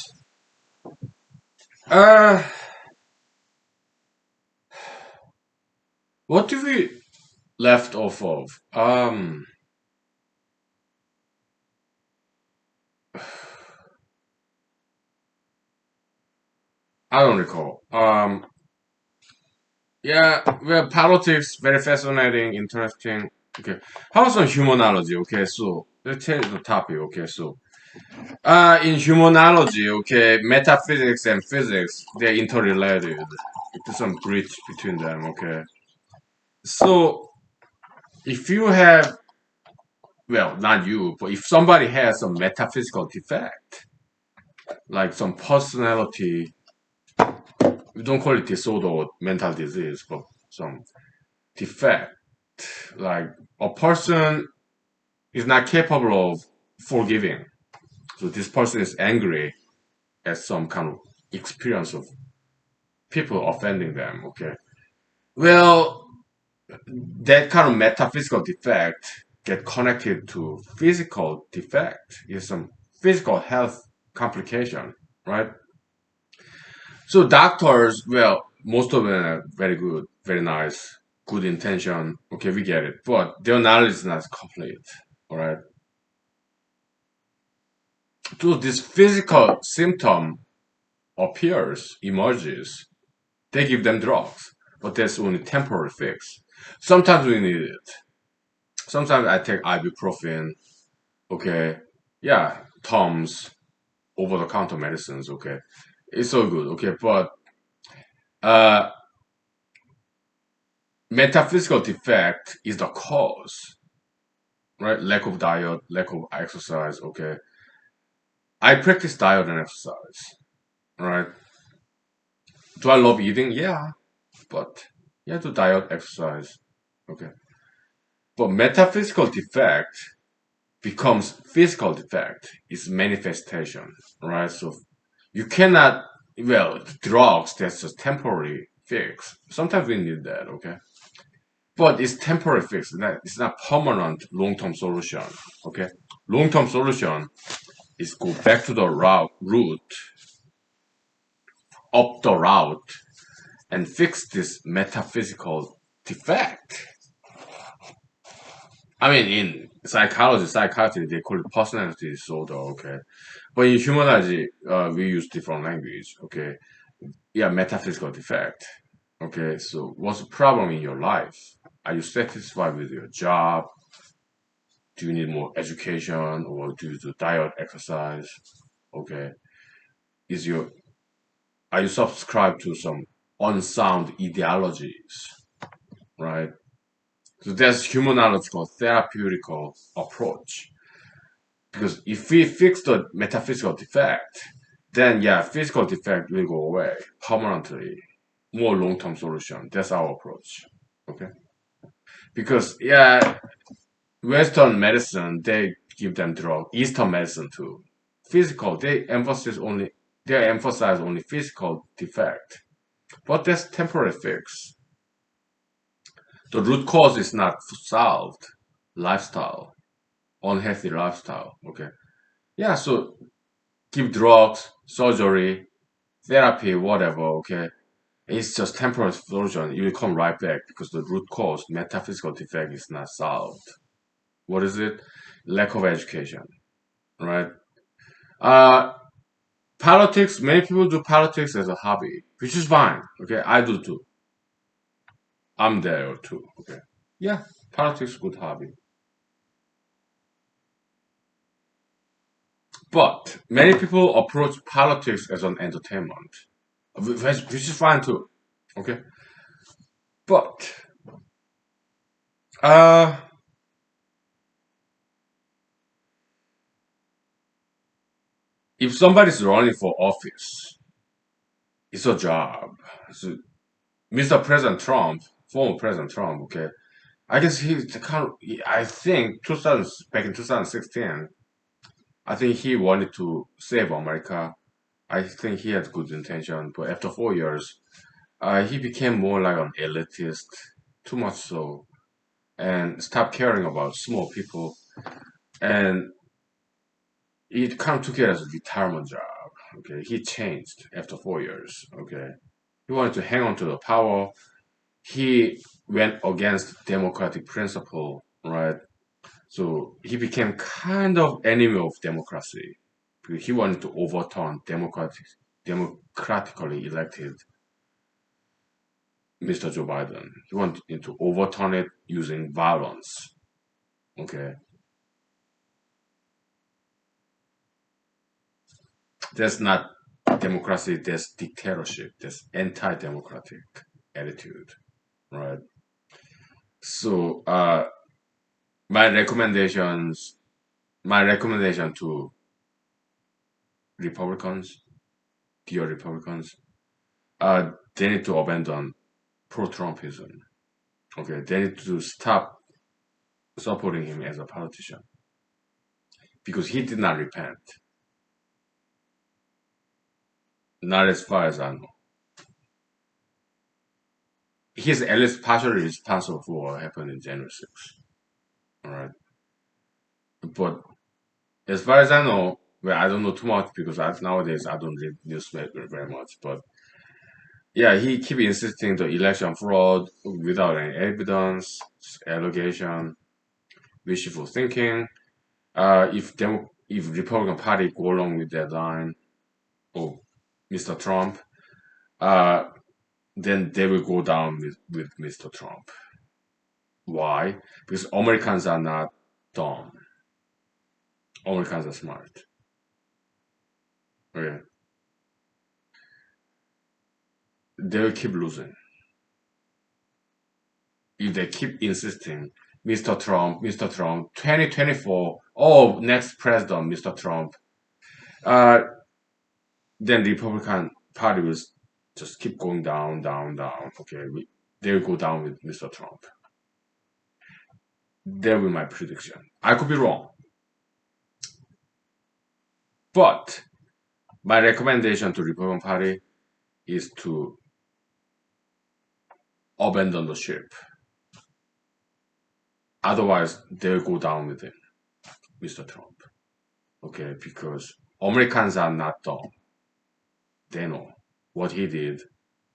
Uh, what did we left off of? I don't recall. Yeah, well, politics very fascinating, interesting. Okay, how about some humanology? Okay, so let's change the topic. Okay, so in humanology, okay, metaphysics and physics they're interrelated. There's some bridge between them. Okay, so if you have, well, not you, but if somebody has some metaphysical defect, like some personality, we don't call it disorder or mental disease, but some defect, like a person is not capable of forgiving. So this person is angry at some kind of experience of people offending them. Okay. Well, that kind of metaphysical defect get connected to physical defect is some physical health complication, right? So doctors, well, most of them are very good, very nice, good intention. Okay, we get it, but their knowledge is not complete. All right. So this physical symptom appears, emerges. They give them drugs, but that's only temporary fix. Sometimes we need it. Sometimes I take ibuprofen. Okay, yeah, Tums, over-the-counter medicines. Okay, it's all good. Okay, but uh, metaphysical defect is the cause, right? Lack of diet, lack of exercise. Okay, I practice diet and exercise. Right? Do I love eating? Yeah, but you have to diet, exercise. Okay, but metaphysical defect becomes physical defect. It's manifestation, right? So you cannot, well, drugs, that's a temporary fix. Sometimes we need that, okay? But it's temporary fix. It's not permanent long-term solution, okay? Long-term solution is go back to the root, up the route, and fix this metaphysical defect. I mean, in psychiatry, they call it personality disorder, okay? But in humanology, we use different language, okay? Yeah, metaphysical defect. Okay, so what's the problem in your life? Are you satisfied with your job? Do you need more education or do you do diet exercise? Okay, is your are you subscribed to some unsound ideologies, right? So that's humanological therapeutical approach. Because if we fix the metaphysical defect, then yeah, physical defect will go away permanently. More long-term solution. That's our approach. Okay. Because yeah, Western medicine they give them drug. Eastern medicine too. Physical they emphasize only physical defect. But that's temporary fix. The root cause is not solved. Lifestyle. Unhealthy lifestyle. Okay. Yeah, so give drugs, surgery, therapy, whatever, okay. It's just temporary solution. You will come right back because the root cause, metaphysical defect, is not solved. What is it? Lack of education, right? Uh, politics, many people do politics as a hobby, which is fine. Okay, I do too. I'm there too. Okay. Yeah, politics good hobby. But many people approach politics as an entertainment, which is fine too. Okay. But uh, if somebody's running for office, it's a job. So Mr. President Trump, former President Trump, okay, I guess he the kind of, I think 2000 back in 2016, I think he wanted to save America. I think he had good intention, but after 4 years, he became more like an elitist, too much so, and stopped caring about small people. And it kind of took it as a retirement job. Okay, he changed after 4 years. Okay, he wanted to hang on to the power. He went against democratic principle, right? So he became kind of enemy of democracy. He wanted to overturn democratically elected Mr. Joe Biden. He wanted to overturn it using violence. Okay, that's not democracy. That's dictatorship. That's anti-democratic attitude, right? So, my recommendations, my recommendation to Republicans, dear Republicans, they need to abandon pro-Trumpism. Okay, they need to stop supporting him as a politician because he did not repent. Not as far as I know. He's at least partially responsible for what happened in January 6th. All right, but as far as I know, well, I don't know too much because nowadays I don't read newspaper very much. But yeah, he keep insisting the election fraud without any evidence, allegation, wishful thinking. If Republican Party go along with that line, oh, Mr. Trump, uh, then they will go down with Mr. Trump. Why? Because Americans are not dumb. Americans are smart. Okay, they will keep losing if they keep insisting. Mr. Trump, 2024. Oh, next president, Mr. Trump. Uh, then Republican Party will just keep going down, down, down. Okay, they will go down with Mr. Trump. That will be my prediction. I could be wrong, but my recommendation to Republican Party is to abandon the ship. Otherwise, they'll go down with him, Mr. Trump. Okay, because Americans are not dumb. They know what he did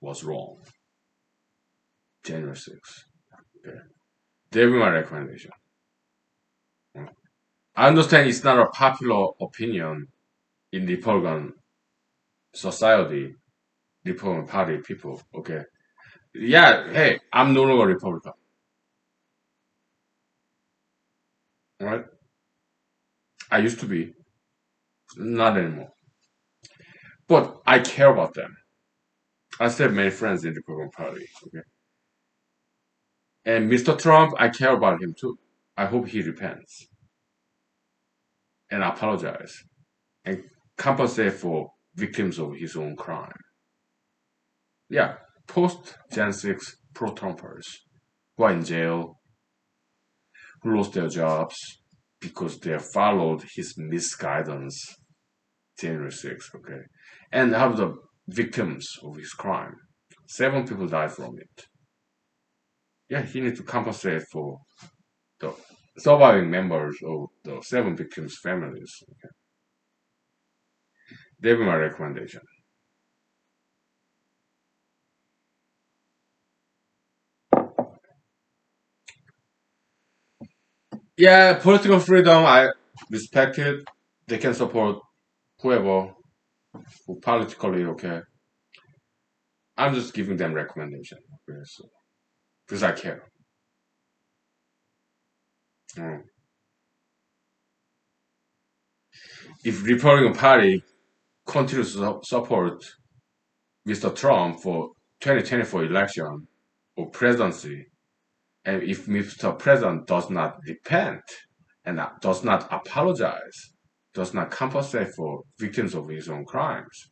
was wrong. January 6th. Okay, that will be my recommendation. I understand it's not a popular opinion in Republican society, Republican Party people. Okay, yeah, hey, I'm no longer Republican. All right, I used to be, not anymore. But I care about them. I still have many friends in the Republican Party. Okay, and Mr. Trump, I care about him too. I hope he repents and apologize and compensate for victims of his own crime. Yeah, post Jan 6 pro-Trumpers who are in jail, who lost their jobs because they followed his misguidance, January 6th, okay? And have the victims of his crime. 7 people died from it. Yeah, he needs to compensate for the surviving members of the 7 victims' families. Okay? That be my recommendation. Yeah, political freedom, I respect it. They can support whoever who politically okay. I'm just giving them recommendation. Okay, so because I care. Mm. If Republican Party continues to support Mr. Trump for 2024 election or presidency, and if Mr. President does not repent and does not apologize, does not compensate for victims of his own crimes,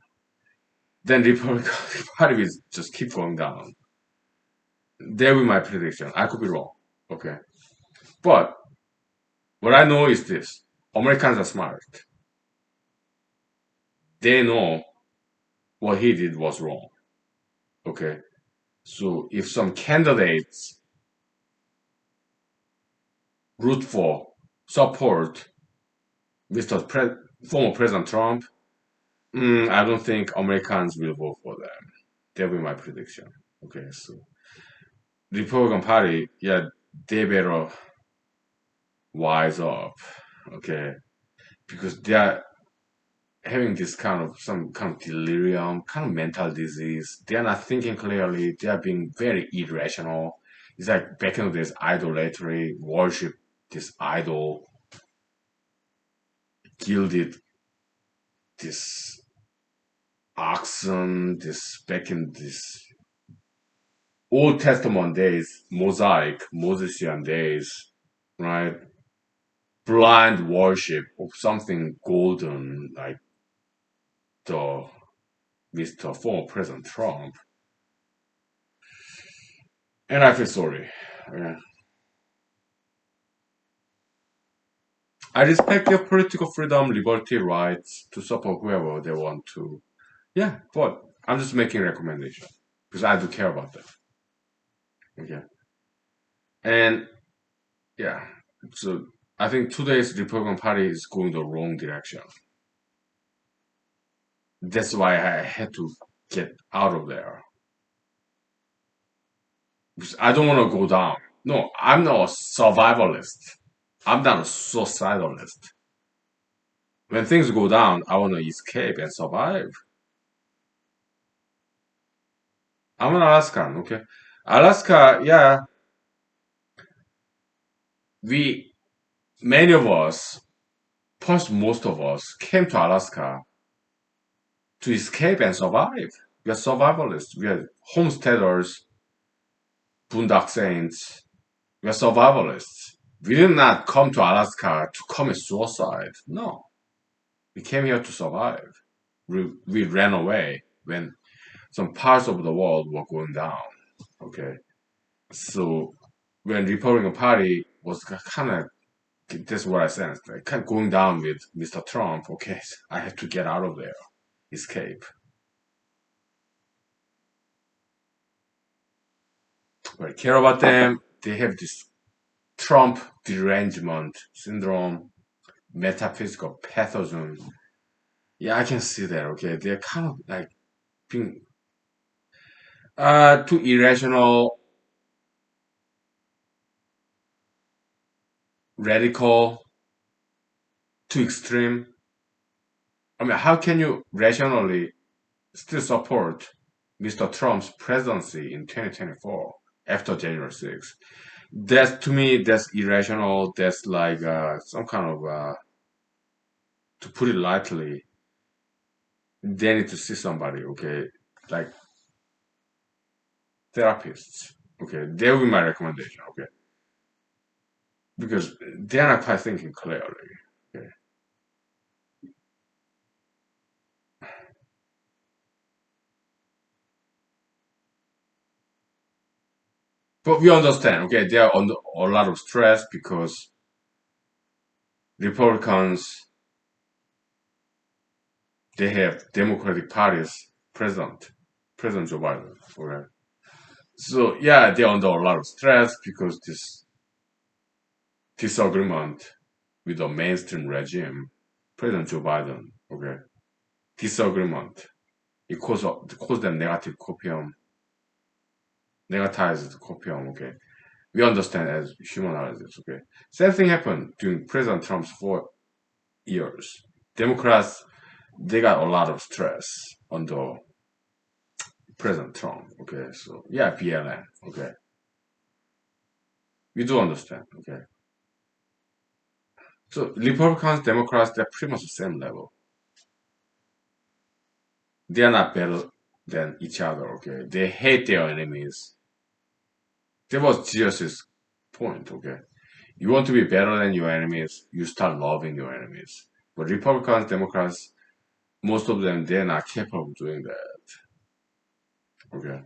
then Republican Party will just keep going down. That will be my prediction. I could be wrong. Okay. But what I know is this. Americans are smart. They know. what he did was wrong. Okay. So if some candidates root for, support Mr. Former President Trump, I don't think Americans will vote for them. That'll be my prediction. Okay, so Republican Party, yeah, they better wise up. Okay, because they are having this kind of some kind of delirium, kind of mental disease. They are not thinking clearly. They are being very irrational. It's like back in the days, idolatry, worship this idol, gilded this oxen, this back in this Old Testament days, Mosaic, Mosesian days, right? Blind worship of something golden like the Mr. Former President Trump. And I feel sorry. Yeah. I respect their political freedom, liberty, rights to support whoever they want to. Yeah, but I'm just making a recommendation because I do care about them. Okay. And yeah, so I think today's Republican Party is going the wrong direction. That's why I had to get out of there because I don't want to go down. No, I'm not a survivalist. I'm not a suicidalist. When things go down, I want to escape and survive. I'm an Alaskan, okay? Alaska, yeah, we, many of us, plus most of us, came to Alaska to escape and survive. We are survivalists. We are homesteaders, boondock saints. We are survivalists. We did not come to Alaska to commit suicide. No, we came here to survive. We ran away when some parts of the world were going down. Okay, so when Republican Party was kind of that's what I sensed, like kind of going down with Mr. Trump. Okay, I had to get out of there, escape. But I care about them. They have this Trump derangement syndrome, metaphysical pathogen. Yeah, I can see that. Okay, they're kind of like being too irrational, radical, too extreme. I mean, how can you rationally still support Mr. Trump's presidency in 2024 after January 6th? That's to me, that's irrational. That's like some kind of, to put it lightly, they need to see somebody, okay, like therapists. Okay, that would be my recommendation. Okay, because they're not quite thinking clearly. Okay, but we understand. Okay, they are under a lot of stress because Republicans, they have Democratic parties President Joe Biden. Okay, so yeah, they're under a lot of stress because this disagreement with the mainstream regime, President Joe Biden. Okay, disagreement. It caused them negative copium, negatized copium. Okay, we understand as humanologists. Okay, same thing happened during President Trump's 4 years. Democrats, they got a lot of stress under President Trump. Okay, so yeah, BLM. Okay, we do understand. Okay, so Republicans, Democrats, they're pretty much the same level. They are not better than each other. Okay, they hate their enemies. That was Jesus' point. Okay, you want to be better than your enemies, you start loving your enemies. But Republicans, Democrats, most of them, they're not capable of doing that. Okay,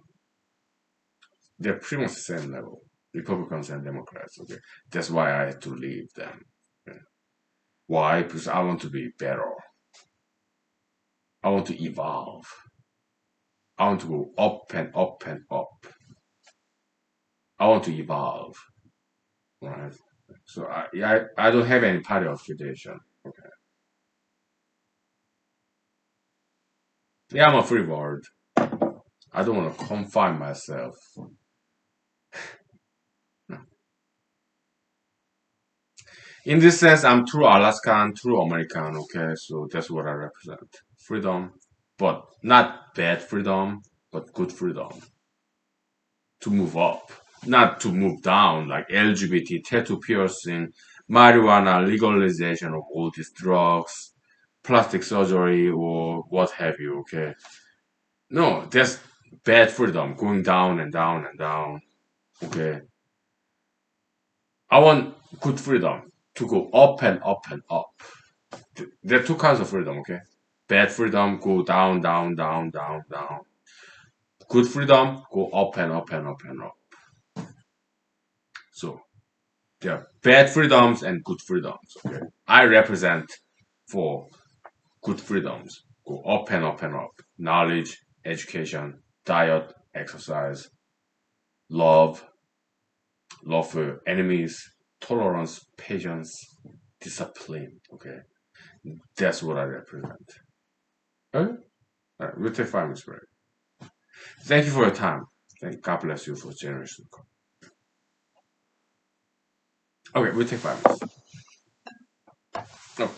they're pretty much the same level, Republicans and Democrats. Okay, that's why I had to leave them. Okay. Why? Because I want to be better. I want to evolve. I want to go up and up and up. I want to evolve, right? So I don't have any party affiliation. Okay. Yeah, I'm a free bird. I don't want to confine myself. In this sense, I'm true Alaskan, true American. Okay, so that's what I represent. Freedom, but not bad freedom, but good freedom to move up, not to move down, like LGBT, tattoo piercing, marijuana, legalization of all these drugs, plastic surgery, or what have you. Okay, no, that's bad freedom, going down and down and down. Okay, I want good freedom to go up and up and up. There are two kinds of freedom, okay? Bad freedom go down, down, down, down, down. Good freedom go up and up and up and up. So there are bad freedoms and good freedoms, okay? I represent for good freedoms. Go up and up and up. Knowledge, education, diet, exercise, love, love for enemies, tolerance, patience, discipline, okay? That's what I represent. Okay? All right, we'll take 5 minutes break. Thank you for your time. Thank God bless you for generous. Okay, we'll take 5 minutes. No.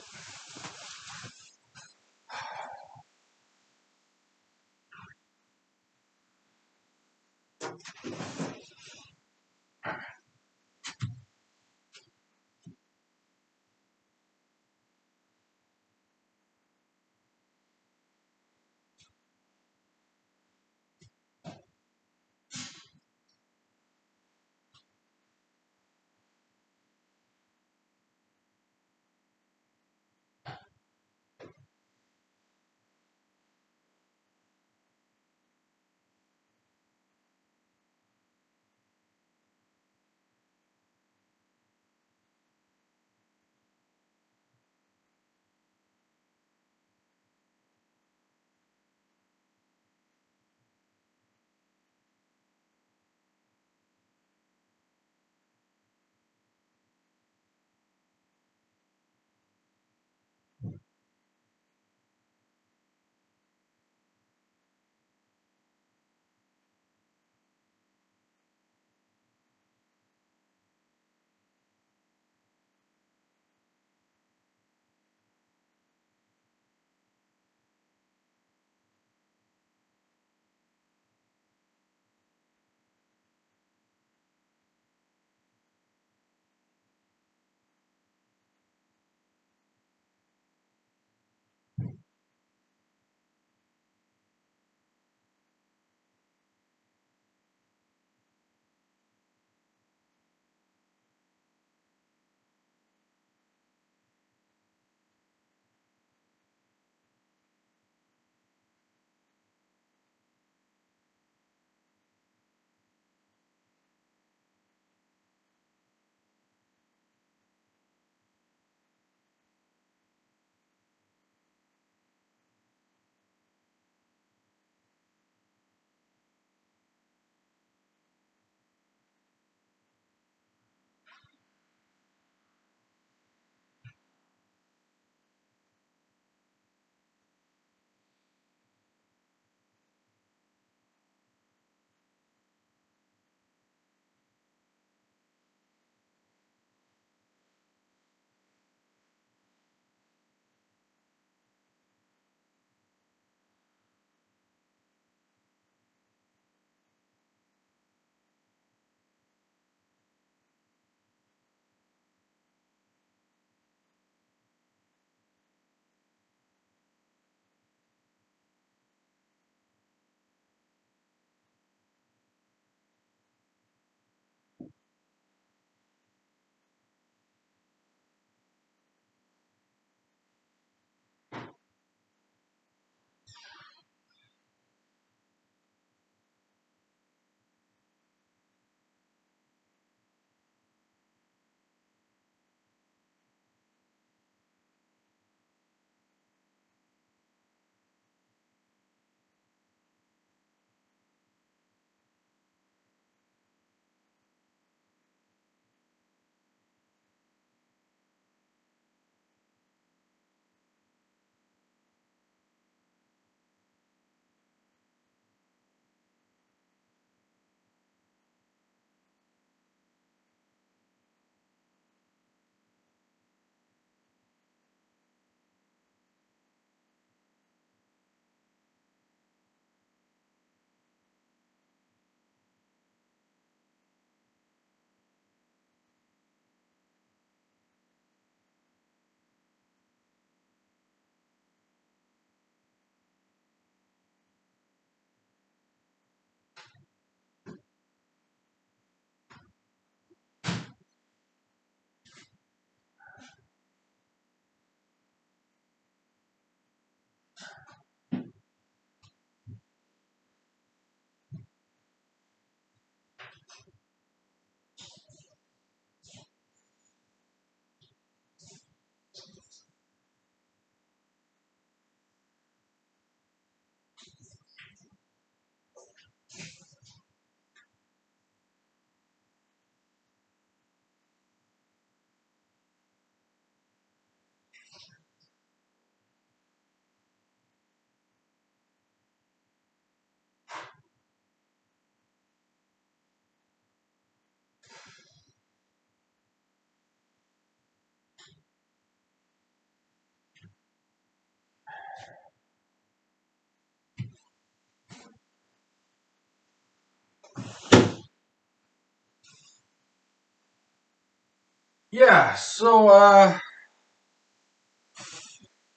Yeah, so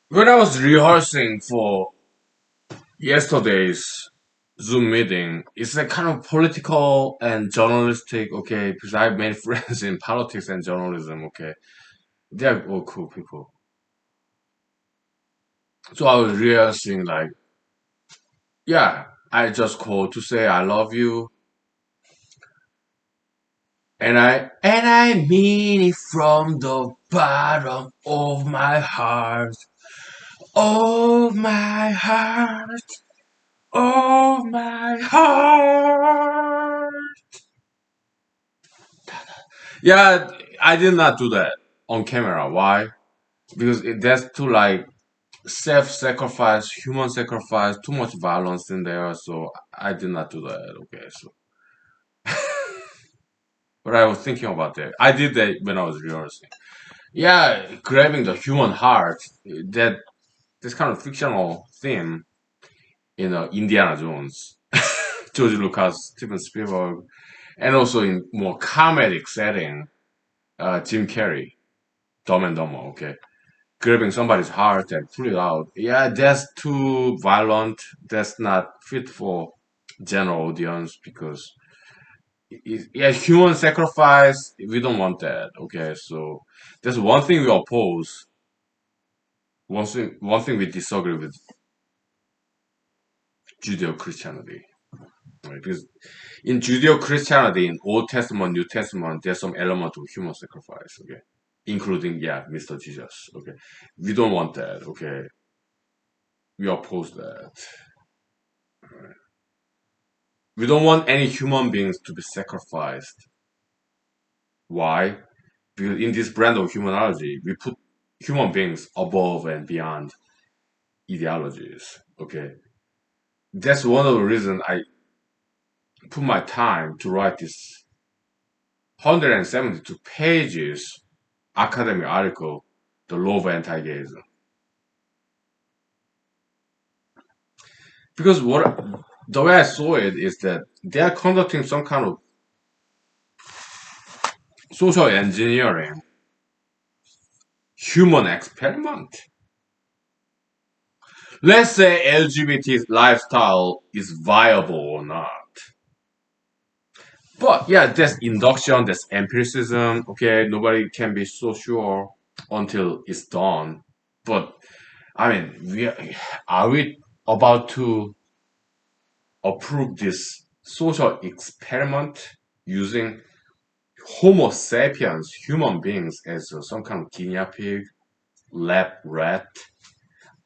when I was rehearsing for yesterday's Zoom meeting, it's a kind of political and journalistic, okay, because I've made friends in politics and journalism, okay. They're all cool people. So I was rehearsing like, yeah, I just called to say I love you. And I mean it from the bottom of my heart. Of my heart. Of my heart. Yeah, I did not do that on camera. Why? Because that's too like self-sacrifice, human sacrifice, too much violence in there. So I did not do that. Okay, so but I was thinking about that. I did that when I was rehearsing. Yeah, grabbing the human heart. That this kind of fictional theme in Indiana Jones, George Lucas, Steven Spielberg, and also in more comedic setting, Jim Carrey, Dumb and Dumber. Okay, grabbing somebody's heart and pull it out. Yeah, that's too violent. That's not fit for general audience because yeah, human sacrifice. We don't want that. Okay, so that's one thing we oppose. One thing we disagree with Judeo-Christianity. Right? Because in Judeo-Christianity, in Old Testament, New Testament, there's some element of human sacrifice. Okay, including yeah, Mr. Jesus. Okay, we don't want that. Okay, we oppose that. We don't want any human beings to be sacrificed. Why? Because in this brand of humanology, we put human beings above and beyond ideologies. Okay, that's one of the reasons I put my time to write this 172 pages academic article, The Law of Anti-Gayism. Because what the way I saw it is that they are conducting some kind of social engineering human experiment. Let's say LGBT lifestyle is viable or not. But yeah, that's induction, that's empiricism. Okay, nobody can be so sure until it's done. But I mean, are we about to approve this social experiment using Homo sapiens, human beings, as some kind of guinea pig, lab rat?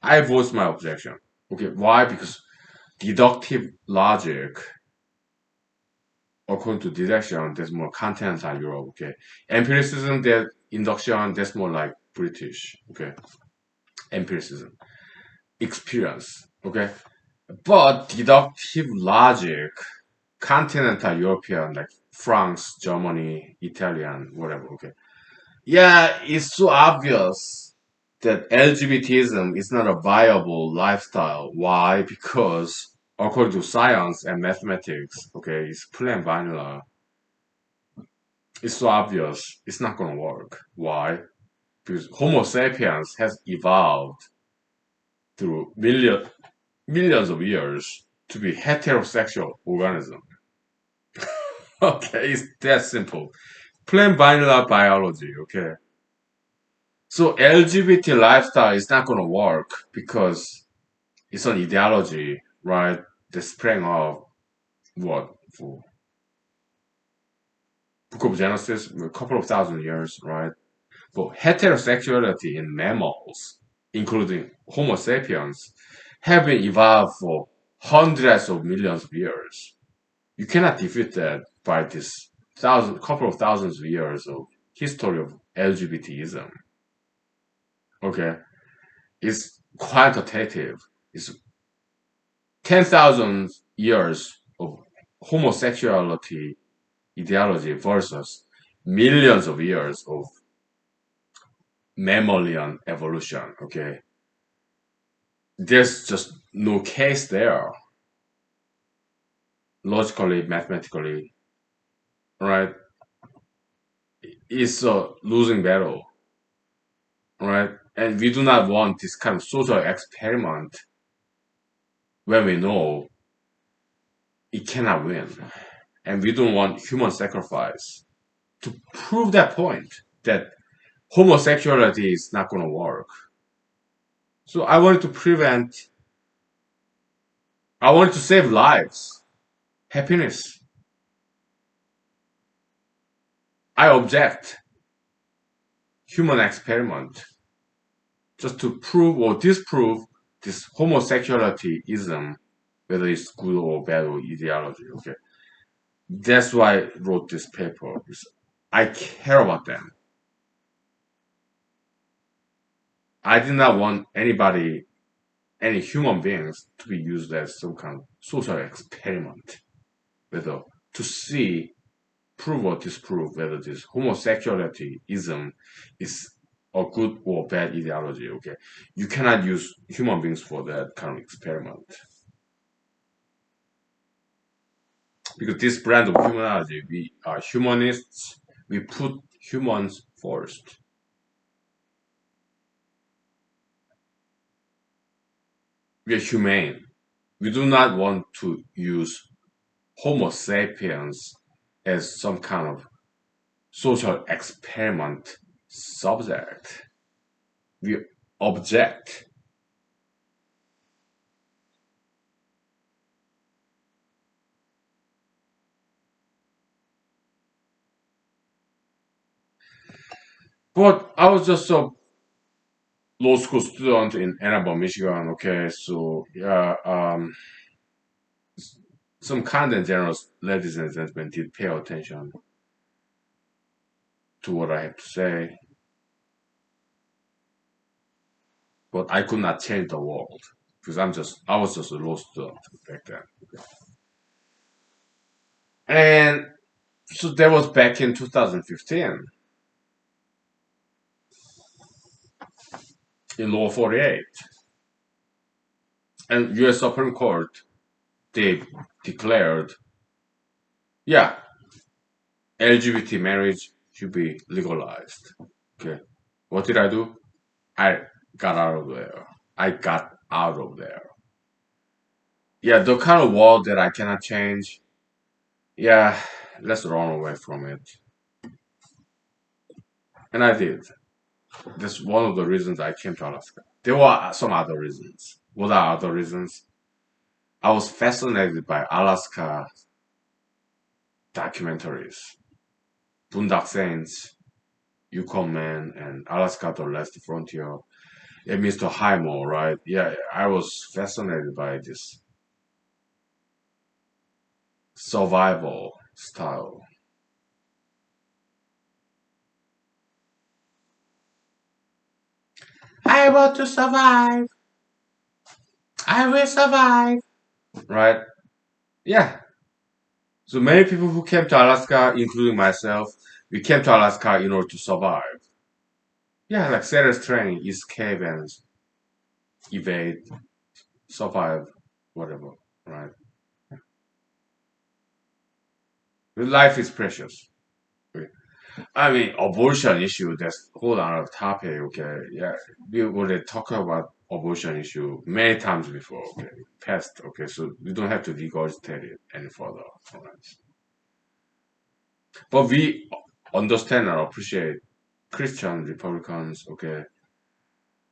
I voice my objection. Okay, why? Because deductive logic, according to deduction, there's more continental Europe. Okay, empiricism, that induction, that's more like British. Okay, empiricism, experience. Okay, but deductive logic, continental European, like France, Germany, Italian, whatever. Okay, yeah, it's so obvious that LGBTism is not a viable lifestyle. Why? Because according to science and mathematics, okay, it's plain vanilla. It's so obvious it's not gonna work. Why? Because Homo sapiens has evolved through millions of years to be heterosexual organism. Okay, it's that simple. Plain vanilla biology, okay? So LGBT lifestyle is not gonna work because it's an ideology, right? That sprang of what? For Book of Genesis, a couple of thousand years, right? But heterosexuality in mammals, including Homo sapiens, have been evolved for hundreds of millions of years. You cannot defeat that by this couple of thousands of years of history of LGBTism. Okay, it's quantitative. It's 10,000 years of homosexuality ideology versus millions of years of mammalian evolution. Okay, there's just no case there, logically, mathematically, right? is a losing battle, right? And we do not want this kind of social experiment when we know it cannot win. And we don't want human sacrifice to prove that point that homosexuality is not going to work. So I wanted to save lives, happiness. I object human experiment just to prove or disprove this homosexuality ism, whether it's good or bad or ideology. Okay, that's why I wrote this paper. I care about them. I did not want anybody, any human beings, to be used as some kind of social experiment, whether to see, prove or disprove whether this homosexuality ism is a good or bad ideology. Okay, you cannot use human beings for that kind of experiment because this brand of humanology, we are humanists. We put humans first. We are humane. We do not want to use Homo sapiens as some kind of social experiment subject. We object. But I was just a law school student in Ann Arbor, Michigan. Okay, so yeah, some kind and generous ladies and gentlemen did pay attention to what I have to say, but I could not change the world because I was just a law student back then. And so that was back in 2015 in Law 48. And US Supreme Court, they declared, yeah, LGBT marriage should be legalized. Okay. What did I do? I got out of there. I got out of there. Yeah, the kind of world that I cannot change, yeah, let's run away from it. And I did. That's one of the reasons I came to Alaska. There were some other reasons. What are other reasons? I was fascinated by Alaska documentaries. Boondock Saints, Yukon Man, and Alaska the Last Frontier. And Mr. Highmore, right? Yeah, I was fascinated by this survival style. I want to survive. I will survive. Right? Yeah. So many people who came to Alaska, including myself, we came to Alaska in order to survive. Yeah, like sailor's training, escape and evade, survive, whatever. Right? Life is precious. Okay. I mean, abortion issue, that's a whole other topic, okay? Yeah, we already talked about abortion issue many times before, okay? Past, okay? So we don't have to regurgitate it any further, all right? But we understand and appreciate Christian Republicans, okay?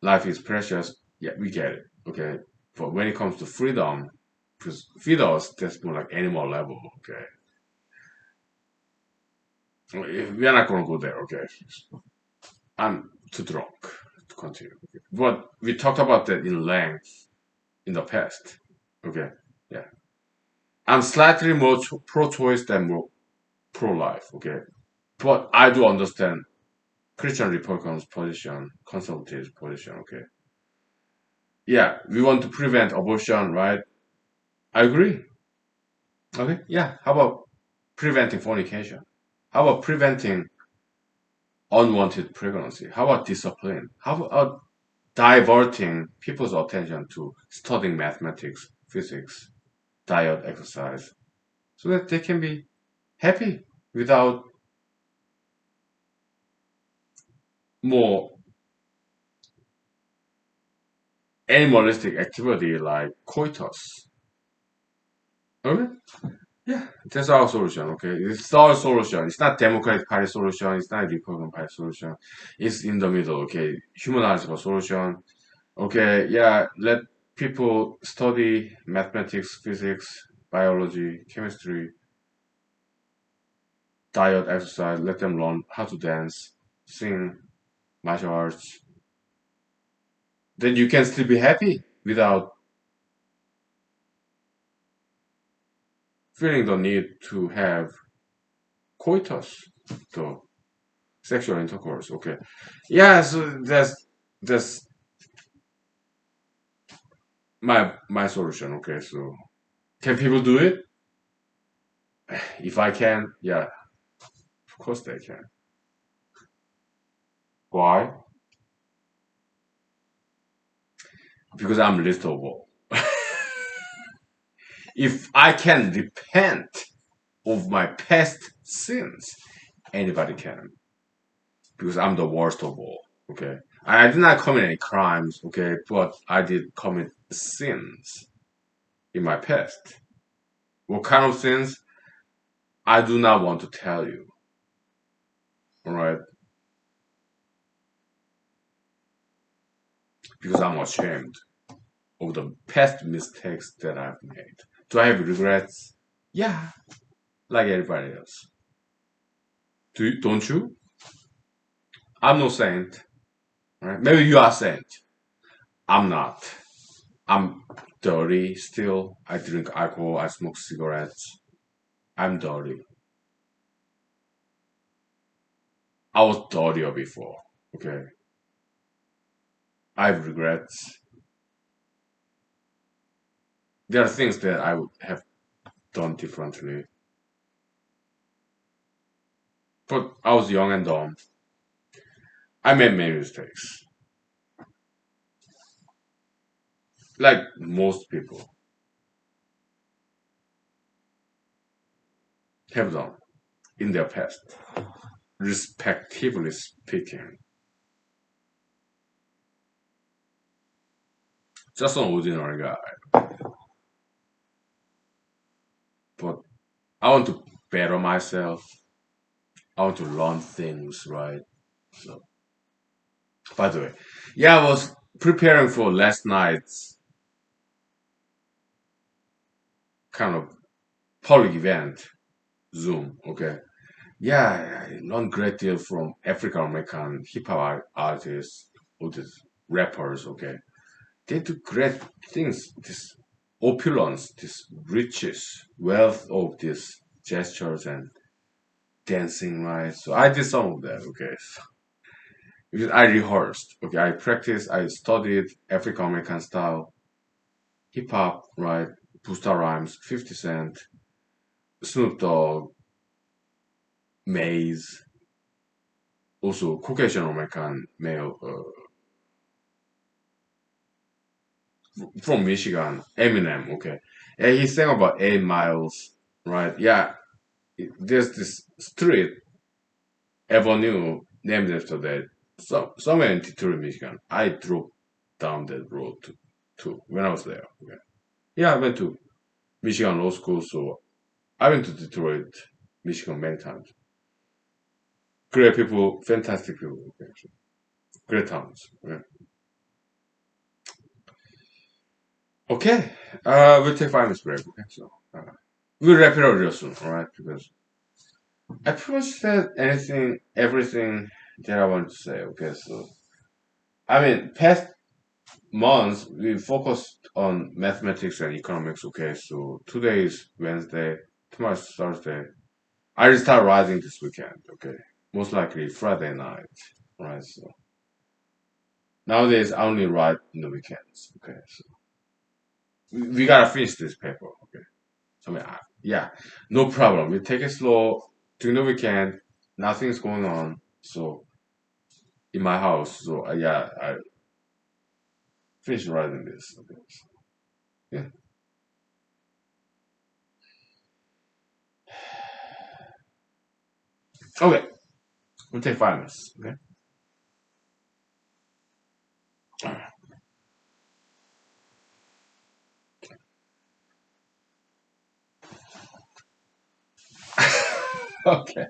Life is precious. Yeah, we get it, okay? But when it comes to freedom, because freedom, that's more like animal level, okay? We are not going to go there, okay? I'm too drunk to continue. Okay. But we talked about that in length in the past. Okay, yeah. I'm slightly more pro-choice than more pro-life. Okay, but I do understand Christian Republicans' position, conservative position. Okay, yeah, we want to prevent abortion, right? I agree. Okay, yeah. How about preventing fornication? How about preventing unwanted pregnancy? How about discipline? How about diverting people's attention to studying mathematics, physics, diet, exercise, so that they can be happy without more animalistic activity like coitus. Okay? Yeah, that's our solution. Okay, it's our solution. It's not Democratic Party solution. It's not Republican Party solution. It's in the middle. Okay, humanizable solution. Okay, yeah, let people study mathematics, physics, biology, chemistry, diet, exercise. Let them learn how to dance, sing, martial arts. Then you can still be happy without feeling the need to have coitus, the sexual intercourse. Okay, yeah, so that's my solution. Okay, so can people do it? If I can, yeah, of course they can. Why? Because I'm little. If I can repent of my past sins, anybody can. Because I'm the worst of all. Okay. I did not commit any crimes, okay, but I did commit sins in my past. What kind of sins? I do not want to tell you. Alright? Because I'm ashamed of the past mistakes that I've made. Do I have regrets? Yeah, like everybody else. Don't you? I'm no saint. Right? Maybe you are saint. I'm not. I'm dirty still. I drink alcohol. I smoke cigarettes. I'm dirty. I was dirtier before. Okay. I have regrets. There are things that I would have done differently. But I was young and dumb. I made many mistakes. Like most people have done in their past, respectively speaking. Just an ordinary guy. But I want to better myself. I want to learn things, right? So, by the way, yeah, I was preparing for last night's kind of public event, Zoom. Okay, yeah, I learned great deal from African American hip hop artists, all these rappers. Okay, they do great things. This opulence, this riches, wealth of these gestures and dancing, right? So I did some of that. Okay, because I rehearsed. Okay, I practiced. I studied African American style hip hop, right? Busta Rhymes, 50 Cent, Snoop Dogg, Maze, also Caucasian American male from Michigan, Eminem. Okay, yeah, he sang about 8 miles, right? Yeah, there's this street avenue named after that. So somewhere in Detroit, Michigan. I drove down that road to when I was there. Okay. Yeah, I went to Michigan Law School, so I went to Detroit, Michigan many times. Great people, fantastic people, okay, so great towns. Okay, okay. We'll take 5 minutes break. Okay, so we'll wrap it up real soon, all right? Because I pretty much said anything, everything that I wanted to say. Okay, so I mean, past months we focused on mathematics and economics. Okay, so today is Wednesday, tomorrow's Thursday. I will start writing this weekend. Okay, most likely Friday night. All right, so nowadays I only write in the weekends. Okay, so we gotta finish this paper. Okay, so I mean, yeah, no problem. We take it slow during the weekend. Nothing's going on. So in my house. So yeah, I finished writing this. Okay, so, yeah. Okay, we'll take 5 minutes. Okay. Okay.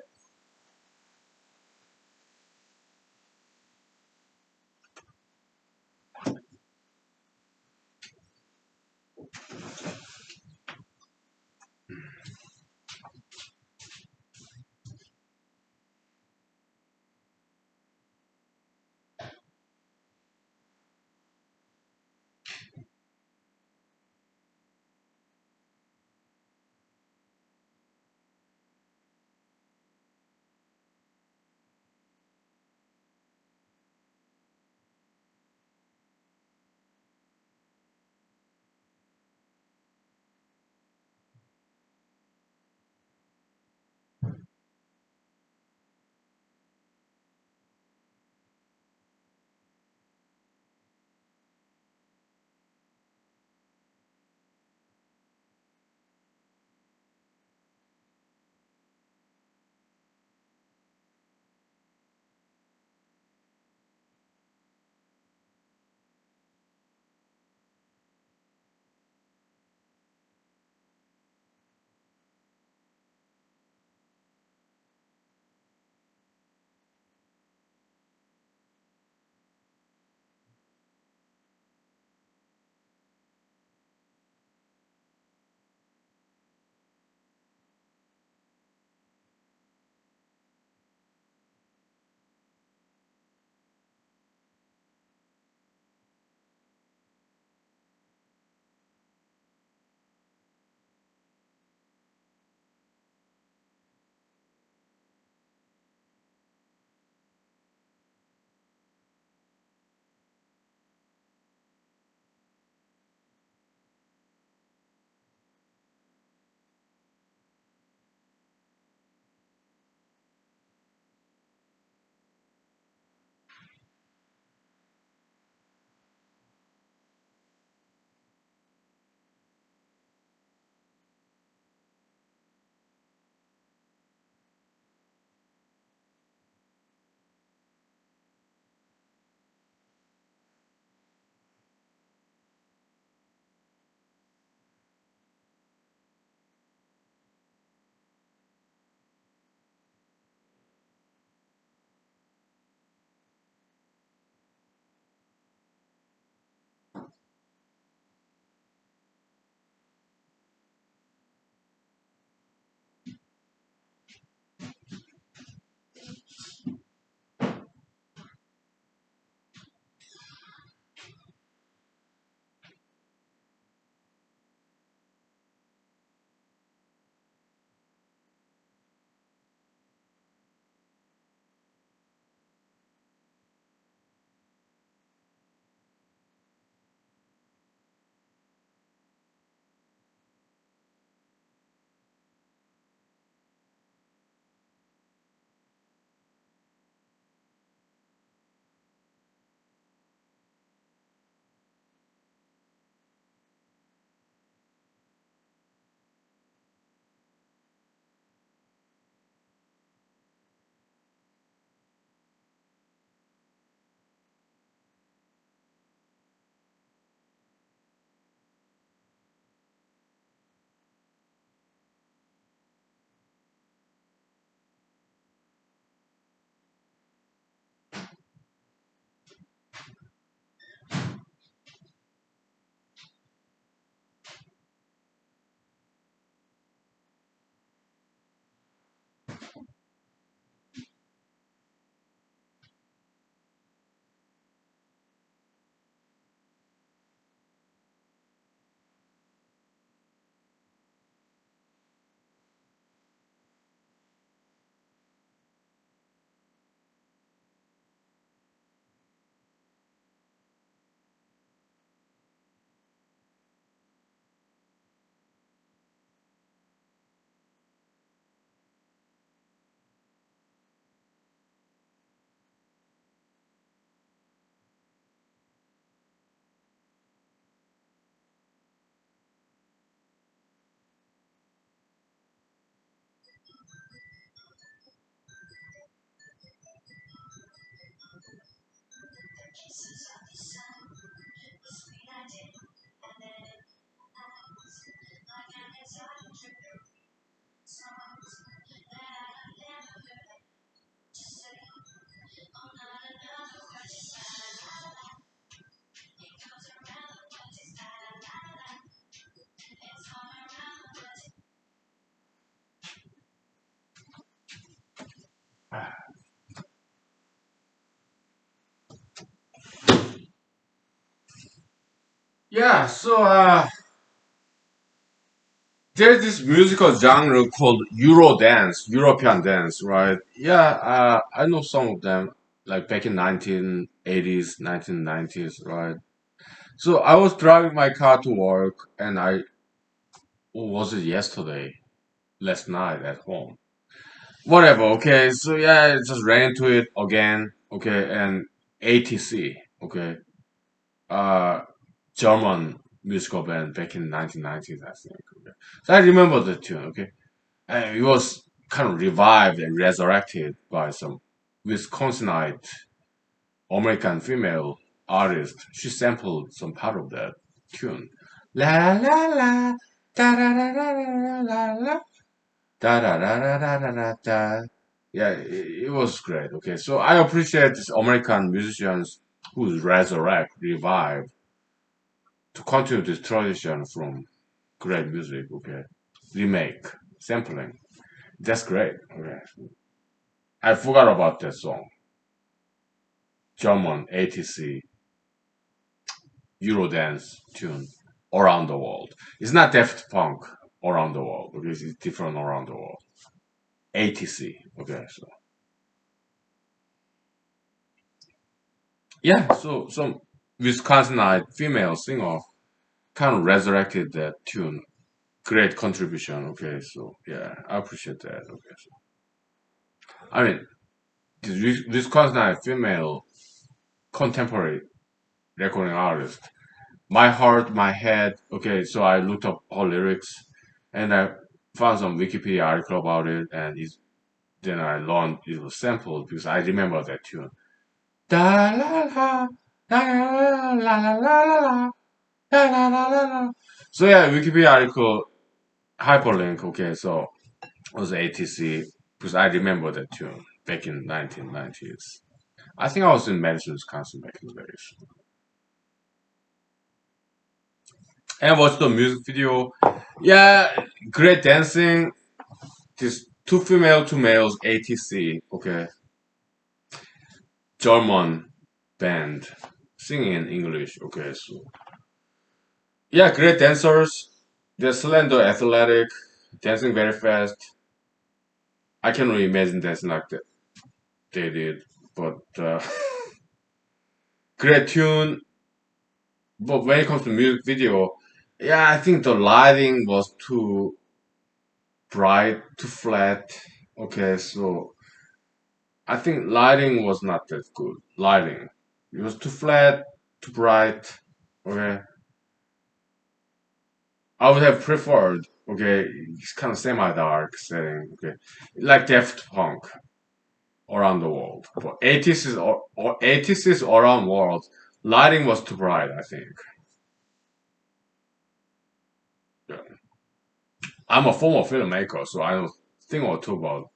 Yeah, so there's this musical genre called Euro dance, European dance, right? Yeah, I know some of them, like back in 1980s, 1990s, right? So I was driving my car to work, and or was it yesterday, last night at home? Whatever, okay. So yeah, I just ran into it again, okay, and ATC, okay, uh, German musical band back in 1990s, I think. Okay. So I remember the tune, okay. And it was kind of revived and resurrected by some Wisconsinite American female artist. She sampled some part of that tune. La la la, da da da da da la la, da da da da da da da da. Yeah, it was great. Okay, so I appreciate these American musicians who resurrect, revive to continue this tradition from great music. Okay, remake, sampling. That's great. Okay, I forgot about that song. German ATC Eurodance tune around the world. It's not Daft Punk around the world because it's different around the world. ATC. Okay, so yeah, so some Wisconsinite female singer kind of resurrected that tune. Great contribution. Okay, so yeah, I appreciate that. Okay, so I mean, this Wisconsinite female contemporary recording artist. My heart, my head. Okay, so I looked up all lyrics, and I found some Wikipedia article about it, and then I learned it was sampled because I remember that tune. Da la la, da la la la la la la, da la la la la. So yeah, Wikipedia article hyperlink. Okay, so it was ATC because I remember that tune back in 1990s. I think I was in Madison, Wisconsin back in the days. And watched the music video. Yeah, great dancing. These two female, two males, ATC. Okay, German band singing in English. Okay, so yeah, great dancers. They're slender, athletic, dancing very fast. I can really imagine dancing like that they did, but great tune. But when it comes to music video, yeah, I think the lighting was too bright, too flat. Okay, so I think lighting was not that good. Lighting, it was too flat, too bright. Okay, I would have preferred. Okay, it's kind of semi-dark setting. Okay, like Daft Punk around the world. But 80s is or 80s is around world. Lighting was too bright. I think. Yeah. I'm a former filmmaker, so I know thing or two about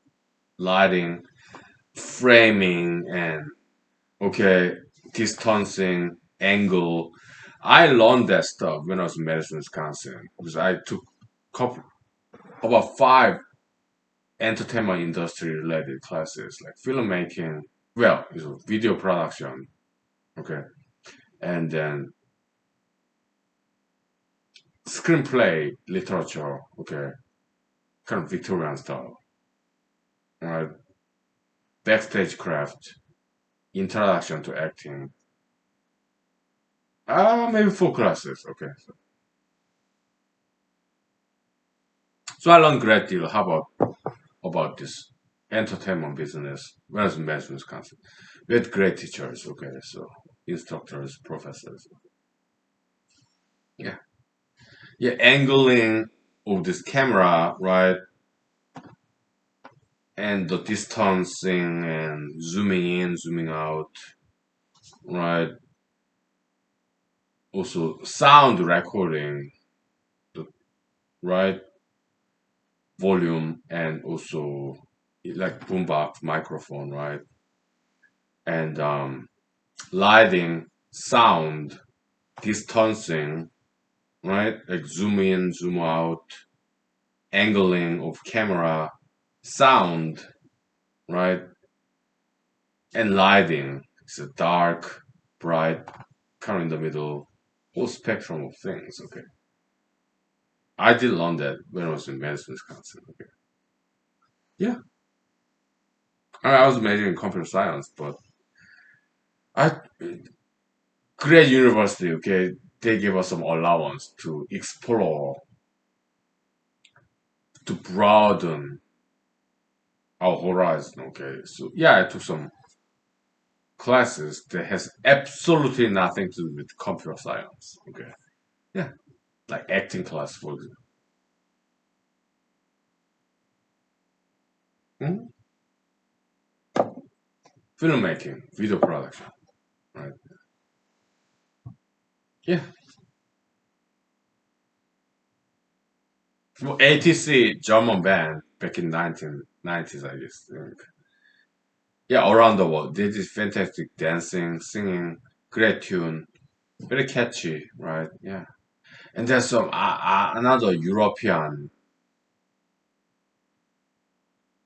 lighting, framing, and okay, distancing, angle. I learned that stuff when I was in Madison, Wisconsin, because I took couple, about five entertainment industry related classes like filmmaking, well, video production, okay, and then screenplay literature, okay, kind of Victorian style, right? Backstage craft, introduction to acting. Maybe four classes, okay. So I learned a great deal. How about this entertainment business when I was in Madison, Wisconsin. We had great teachers, okay, so instructors, professors. Yeah. Yeah, angling of this camera, right? And the distancing and zooming in, zooming out, right? Also sound recording, the right volume and also like boombox microphone, right? And lighting, sound, distancing, right? Like zoom in, zoom out, angling of camera, sound, right? And lighting. It's a dark, bright, kind of in the middle. whole spectrum of things. Okay, I did learn that when I was in Madison, Wisconsin. Okay, yeah, I was majoring in computer science, but I great university. Okay, they gave us some allowance to explore, to broaden our horizon. Okay, so yeah, I took some classes that has absolutely nothing to do with computer science. Okay, yeah, like acting class for example. Mhm. Filmmaking, video production, right? Yeah. Well, ATC German band back in 1990s, I guess. Yeah, around the world. They did fantastic dancing, singing, great tune, very catchy, right? Yeah. And there's some another European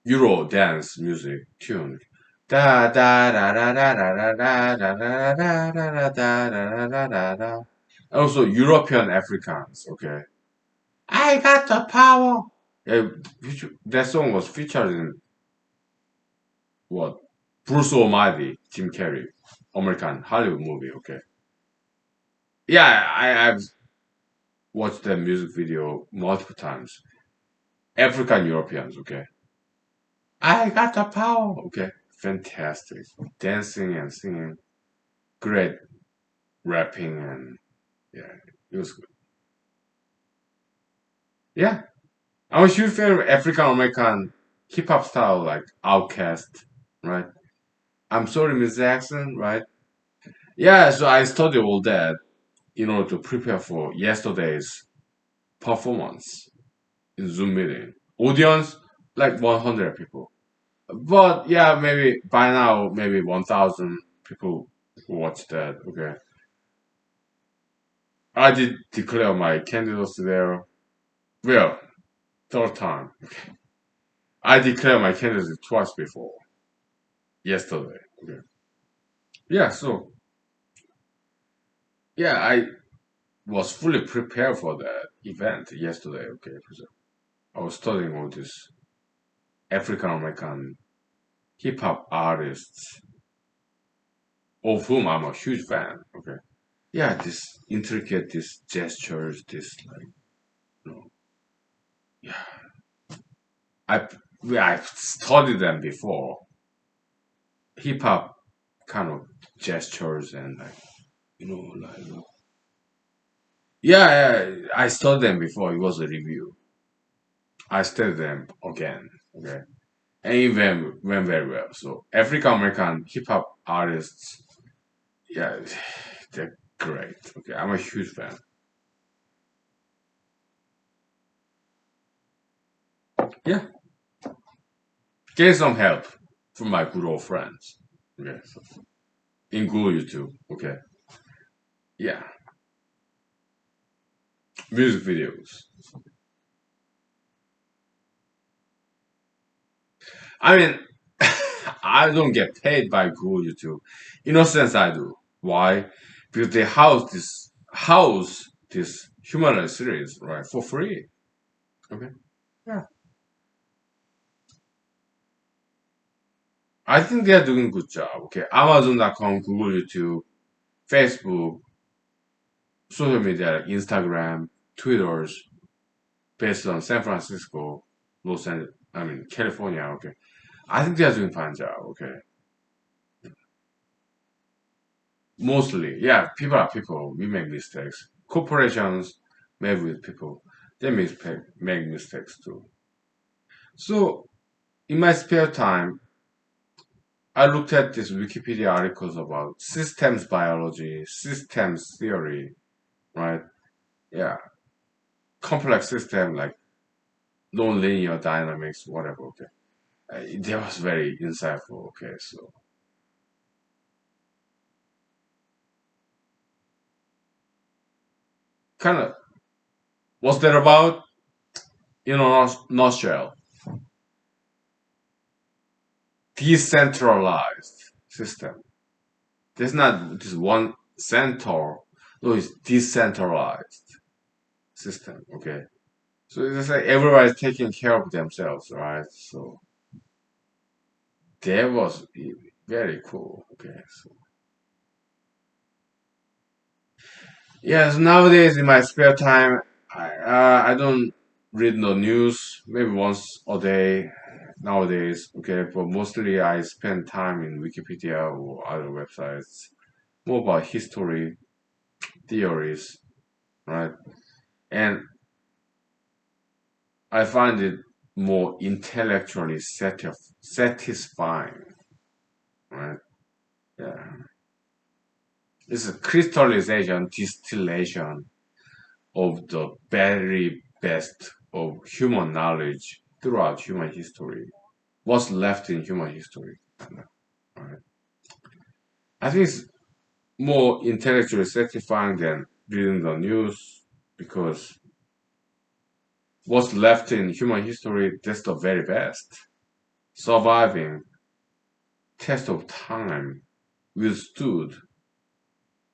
Euro dance music tune. Da da da da da da da da da da da da da da da da da. Also European Africans, okay. I got the power. Yeah, that song was featured in what? Bruce Almighty, Jim Carrey, American Hollywood movie, okay. Yeah, I've watched that music video multiple times. African Europeans, okay. I got the power, okay. Fantastic. Dancing and singing, great rapping, and yeah, it was good. Yeah, I'm a huge fan of African American hip hop style like Outkast, right? I'm sorry, Miss Jackson, right? Yeah, so I studied all that in order to prepare for yesterday's performance in Zoom meeting. Audience like 100 people, but yeah, maybe by now maybe 1,000 people watched that. Okay, I did declare my candidacy there. Well, third time. I declared my candidacy twice before yesterday. Okay. Yeah, so yeah, I was fully prepared for that event yesterday. Okay, because I was studying all these African American hip hop artists, of whom I'm a huge fan. Okay, yeah, this intricate, these gestures, this like, you know, yeah, I I've studied them before. Hip hop kind of gestures and like like yeah, I studied them before. It was a review. I studied them again. Okay, and it went very well. So African American hip hop artists, yeah, they're great. Okay, I'm a huge fan. Yeah, get some help from my good old friends. Okay, so include you too. Okay, yeah, music videos. I mean, I don't get paid by Google YouTube. In a sense, I do. Why? Because they house this humanity series right for free. Okay. Yeah. I think they are doing a good job. Okay. Amazon.com, Google YouTube, Facebook, social media like Instagram, Twitters, based on San Francisco, Los Angeles, I mean California. Okay. I think they are doing fine job. Okay. Mostly, yeah, people are people. We make mistakes. Corporations made with people, they make mistakes too. So, in my spare time, I looked at these Wikipedia articles about systems biology, systems theory, right? Yeah, complex system like non-linear dynamics, whatever. Okay, that was very insightful. Okay, so kind of what's that about? Nutshell, decentralized system. There's not just one center. No, it's decentralized system. Okay, so it's like everybody's taking care of themselves, right? So that was very cool. Okay, so yes, nowadays in my spare time, I don't read the news. Maybe once a day nowadays. Okay, but mostly I spend time in Wikipedia or other websites, more about history, theories, right? And I find it more intellectually satisfying, right? Yeah, it's a crystallization, distillation of the very best of human knowledge throughout human history. What's left in human history? Right? I think it's more intellectually satisfying than reading the news because what's left in human history, that's the very best. Surviving, test of time, withstood,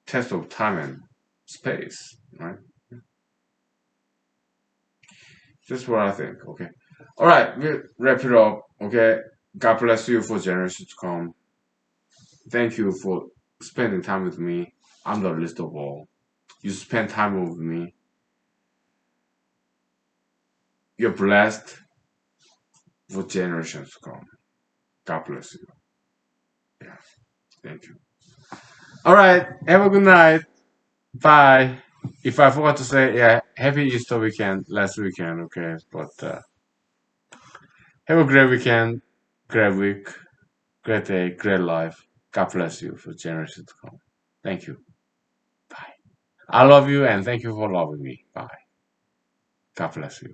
test of time and space, right? That's what I think, okay? All right, we'll wrap it up, okay? God bless you for generations to come. Thank you for spending time with me. I'm the least of all. You spend time with me. You're blessed for generations to come. God bless you. Yeah, thank you. All right, have a good night. Bye. If I forgot to say, yeah, happy Easter weekend last weekend, okay? But have a great weekend, great week, great day, great life. God bless you for generations to come. Thank you. Bye. I love you and thank you for loving me. Bye. God bless you.